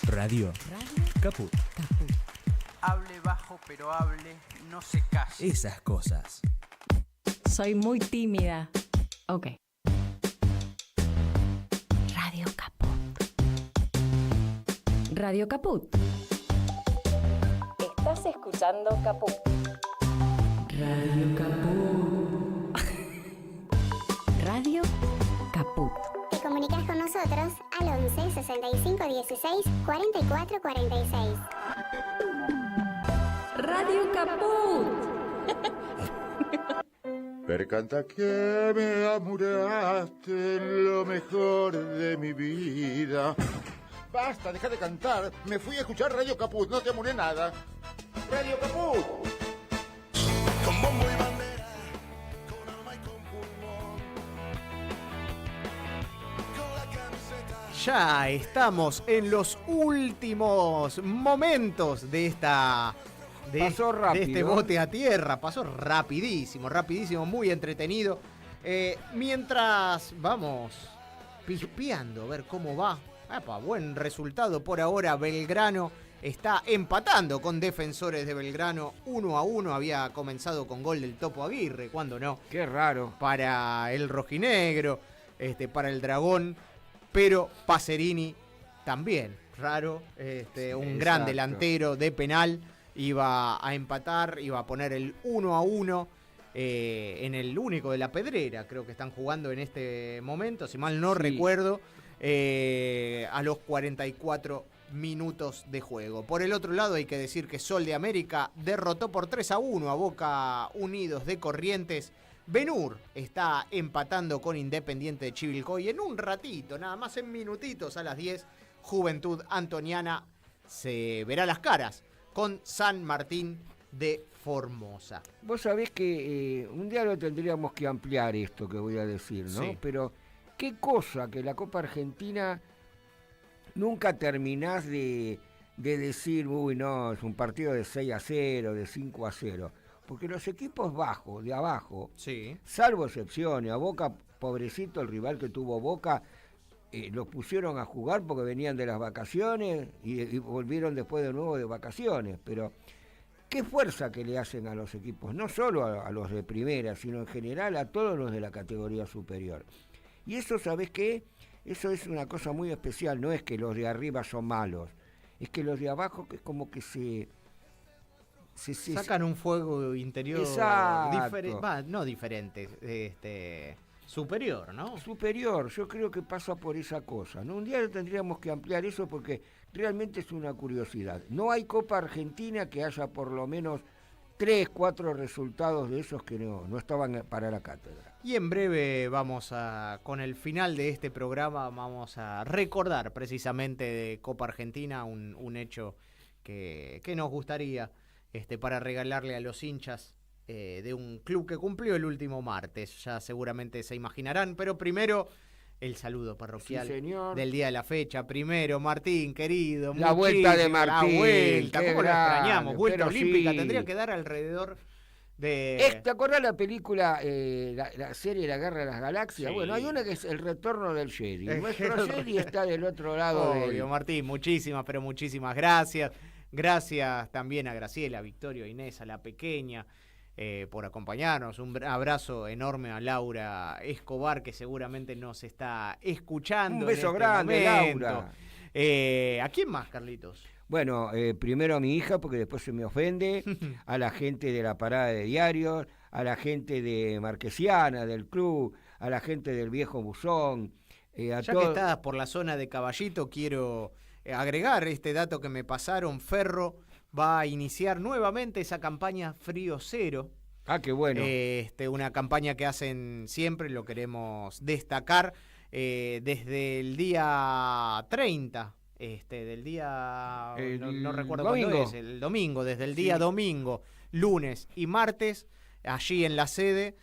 Q: Radio Caput.
D: Hable bajo pero hable, no se calle.
Q: Esas cosas.
N: Soy muy tímida. Ok. Radio Caput. Radio Caput. Estás escuchando Caput. Radio Caput. Radio Caput.
O: Te comunicas con nosotros al 11 65 16 44 46.
N: Radio Caput.
J: Percanta que me amuraste en lo mejor de mi vida. Basta, deja de cantar. Me fui a escuchar Radio Caput, no te amuré nada. Radio Caput.
A: Con bombo y bandera, con alma y con pulmón, con la camiseta.
F: Ya estamos en los últimos momentos de esta...
E: Pasó rápido.
F: De este bote a tierra, pasó rapidísimo, muy entretenido. Mientras vamos pispeando, a ver cómo va. Buen resultado por ahora, Belgrano está empatando con Defensores de Belgrano 1-1. Había comenzado con gol del Topo Aguirre, ¿cuándo no?
E: Qué raro.
F: Para el rojinegro, para el Dragón, pero Pacerini también, raro. Un gran delantero de penal iba a empatar, iba a poner el 1-1 en el único de La Pedrera, creo que están jugando en este momento, si mal no recuerdo, a los 44 minutos de juego. Por el otro lado hay que decir que Sol de América derrotó por 3-1 a Boca Unidos de Corrientes. Ben-Hur está empatando con Independiente de Chivilcoy en un ratito, nada más en minutitos a las 10. Juventud Antoniana se verá las caras con San Martín de Formosa.
E: Vos sabés que un día lo tendríamos que ampliar esto que voy a decir, ¿no?
F: Sí.
E: Pero qué cosa que la Copa Argentina nunca terminás de decir, uy, no, es un partido de 6-0, de 5-0. Porque los equipos bajos, de abajo, salvo excepciones, a Boca, pobrecito el rival que tuvo Boca, los pusieron a jugar porque venían de las vacaciones y volvieron después de nuevo de vacaciones. Pero qué fuerza que le hacen a los equipos, no solo a los de primera, sino en general a todos los de la categoría superior. Y eso, ¿sabés qué? Eso es una cosa muy especial, no es que los de arriba son malos, es que los de abajo que es como que se
F: sacan un fuego interior diferente, superior, ¿no?
E: Superior, yo creo que pasa por esa cosa, ¿no? Un día tendríamos que ampliar eso porque realmente es una curiosidad. No hay Copa Argentina que haya por lo menos 3, 4 resultados de esos que no estaban para la cátedra.
F: Y en breve con el final de este programa, vamos a recordar precisamente de Copa Argentina un hecho que nos gustaría para regalarle a los hinchas de un club que cumplió el último martes. Ya seguramente se imaginarán, pero primero el saludo parroquial del día de la fecha. Primero, Martín, querido.
E: La vuelta de Martín.
F: La vuelta, ¿cómo lo extrañamos?
E: Grande,
F: Vuelta olímpica,
E: sí.
F: tendría que dar alrededor de...
E: ¿Te acordás la película, la serie La Guerra de las Galaxias?
F: Sí.
E: Bueno, hay una que es El Retorno del Jedi. Nuestro Jedi está del otro lado.
F: Obvio, Martín, muchísimas gracias. Gracias también a Graciela, a Victorio, a Inés, a la pequeña, por acompañarnos. Un abrazo enorme a Laura Escobar, que seguramente nos está escuchando.
E: Un beso grande,
F: momento.
E: Laura.
F: ¿A quién más, Carlitos?
E: Bueno, primero a mi hija, porque después se me ofende, a la gente de la parada de diarios, a la gente de Marquesiana, del club, a la gente del Viejo Buzón.
F: Ya que estás por la zona de Caballito, quiero agregar este dato que me pasaron. Ferro va a iniciar nuevamente esa campaña Frío Cero.
E: Ah, qué bueno.
F: Una campaña que hacen siempre, lo queremos destacar, desde el día 30. Del día, no recuerdo
E: domingo.
F: cuándo es, el domingo, desde el día domingo, lunes y martes, allí en la sede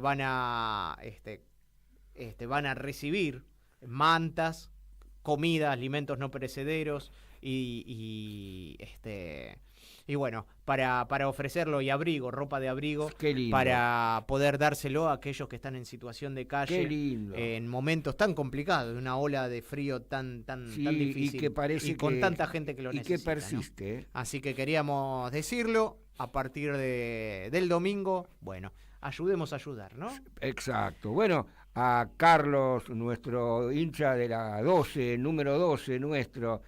F: van a recibir mantas, comida, alimentos no perecederos y bueno, para ofrecerlo, y abrigo, ropa de abrigo, para poder dárselo a aquellos que están en situación de calle.
E: Qué lindo.
F: En momentos tan complicados, de una ola de frío tan difícil,
E: y que parece
F: con tanta gente que lo necesita.
E: Y que persiste.
F: ¿No? Así que queríamos decirlo, a partir del domingo, bueno, ayudemos a ayudar, ¿no?
E: Exacto. Bueno, a Carlos, nuestro hincha de la 12, número 12 nuestro,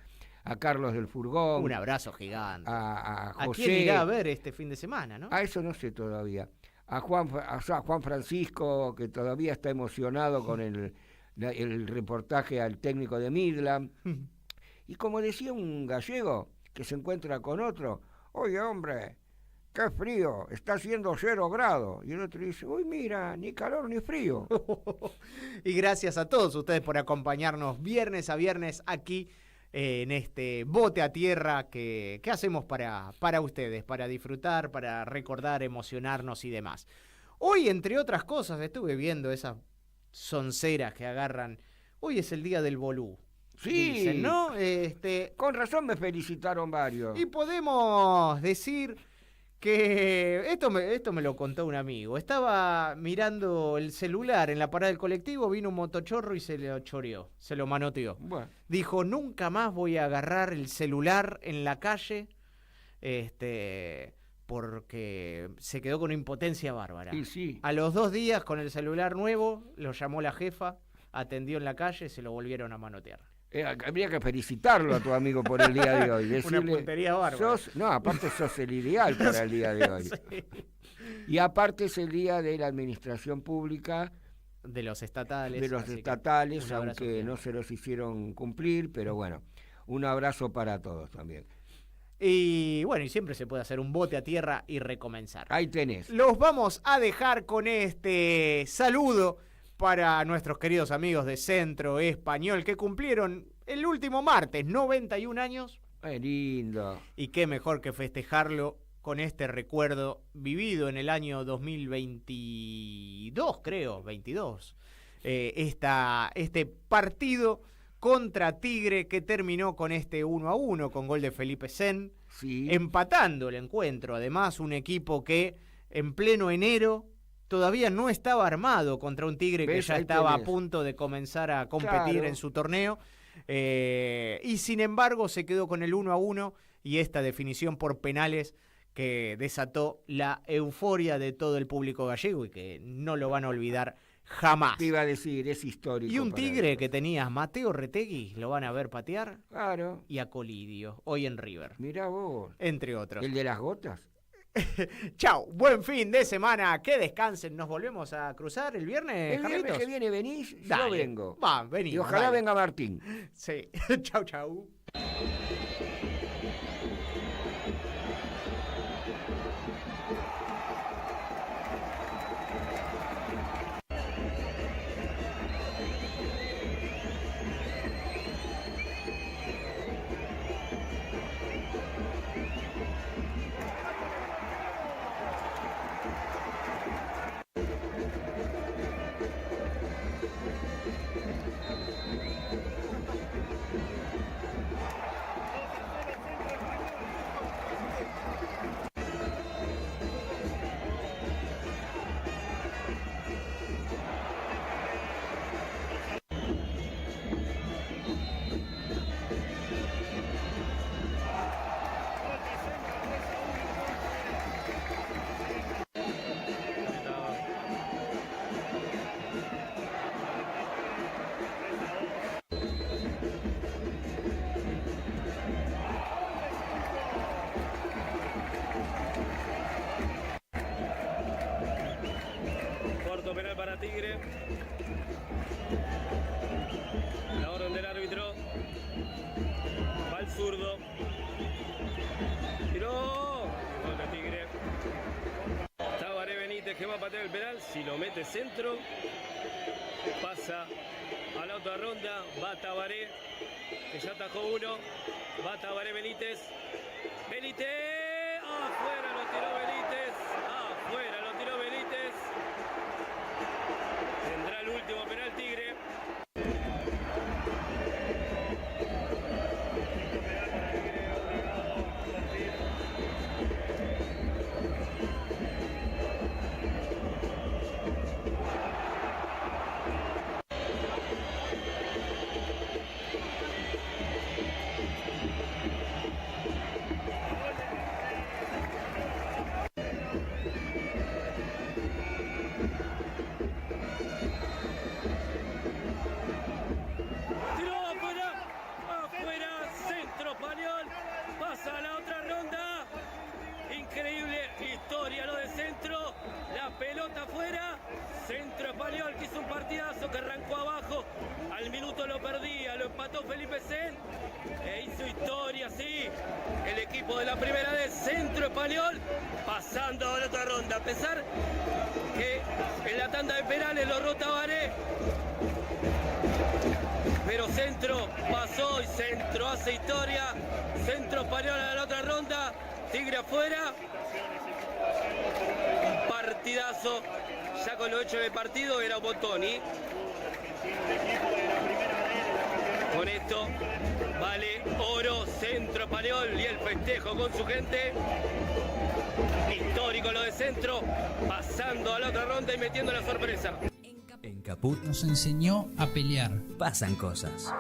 E: a Carlos del Furgón.
F: Un abrazo gigante.
E: A José.
F: ¿A quién irá a ver este fin de semana, no?
E: A eso no sé todavía. A Juan Francisco, que todavía está emocionado con el reportaje al técnico de Midland. Y como decía un gallego que se encuentra con otro, oye hombre, qué frío, está haciendo 0 grados. Y el otro dice, uy mira, ni calor ni frío.
F: Y gracias a todos ustedes por acompañarnos viernes a viernes aquí en este bote a tierra que hacemos para ustedes, para disfrutar, para recordar, emocionarnos y demás. Hoy, entre otras cosas, estuve viendo esas sonceras que agarran. Hoy es el día del bolú.
E: Sí,
F: dicen, ¿no?
E: Con razón me felicitaron varios.
F: Y podemos decir que esto me lo contó un amigo. Estaba mirando el celular en la parada del colectivo, vino un motochorro y se lo choreó, se lo manoteó.
E: Bueno.
F: Dijo, nunca más voy a agarrar el celular en la calle, porque se quedó con una impotencia bárbara.
E: Y sí.
F: A los 2 días, con el celular nuevo, lo llamó la jefa, atendió en la calle, se lo volvieron a manotear.
E: Habría que felicitarlo a tu amigo por el día de hoy. Decirle,
F: una puntería bárbara.
E: Aparte sos el ideal para el día de hoy.
F: Sí.
E: Y aparte es el día de la administración pública.
F: De los estatales.
E: De los estatales, aunque no se los hicieron cumplir, pero bueno, un abrazo para todos también.
F: Y bueno, y siempre se puede hacer un bote a tierra y recomenzar.
E: Ahí tenés.
F: Los vamos a dejar con este saludo para nuestros queridos amigos de Centro Español que cumplieron el último martes 91 años.
E: Lindo.
F: Y qué mejor que festejarlo con este recuerdo vivido en el año 2022, creo, 22. Este partido contra Tigre que terminó con este 1-1 con gol de Felipe Sen,
E: sí,
F: empatando el encuentro. Además, un equipo que en pleno enero todavía no estaba armado contra un Tigre que ya estaba a punto de comenzar a competir en su torneo. Y sin embargo se quedó con el 1-1 y esta definición por penales que desató la euforia de todo el público gallego y que no lo van a olvidar jamás.
E: Te iba a decir, es histórico.
F: Y un Tigre que tenías Mateo Retegui, lo van a ver patear.
E: Claro.
F: Y a Colidio, hoy en River.
E: Mirá vos.
F: Entre otros.
E: ¿El de las gotas?
F: Chau, buen fin de semana, que descansen. Nos volvemos a cruzar el viernes.
E: El viernes que viene venís,
F: dale,
E: yo vengo.
F: Va, venimos.
E: Y ojalá
F: dale.
E: venga Martín.
F: Sí, chau, chau.
H: Penal para Tigre. La orden del árbitro. Va el zurdo. Tiró. Gol de Tigre. Tabaré Benítez que va a patear el penal. Si lo mete centro, pasa a la otra ronda. Va Tabaré, que ya atajó uno. Va Tabaré Benítez. Benítez. Afuera lo tiró Benítez. Afuera lo tiró Benítez. Tendrá el último penal Tigre. Pelota afuera, Centro Español que hizo un partidazo que arrancó abajo, al minuto lo perdía, lo empató Felipe Sen e hizo historia, sí, el equipo de la primera vez, Centro Español, pasando a la otra ronda, a pesar que en la tanda de penales lo rota Tabaré, pero Centro pasó y Centro hace historia, Centro Español a la otra ronda, Tigre afuera. Partidazo, ya con lo hecho del partido era Bottoni. Con esto vale oro, Centro Español y el festejo con su gente. Histórico lo de Centro, pasando a la otra ronda y metiendo la sorpresa.
Q: En Caput
V: Nos enseñó a pelear.
Q: pasan cosas.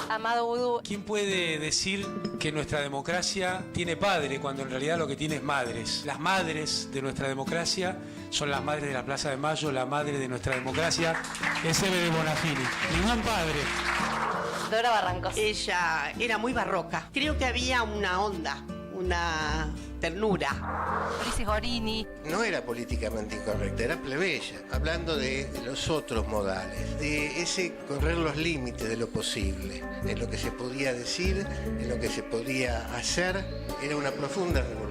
S: Amado Vudú.
B: ¿Quién puede decir que nuestra democracia tiene padre cuando en realidad lo que tiene es madres? Las madres de nuestra democracia son las madres de la Plaza de Mayo, la madre de nuestra democracia es Eve de Bonafini. Ningún padre.
S: Dora Barrancos.
I: Ella era muy barroca. Creo que había una onda, una ternura.
S: Ulises Gorini.
W: No era políticamente incorrecta, era plebeya, hablando de los otros modales, de ese correr los límites de lo posible, de lo que se podía decir, de lo que se podía hacer. Era una profunda revolución.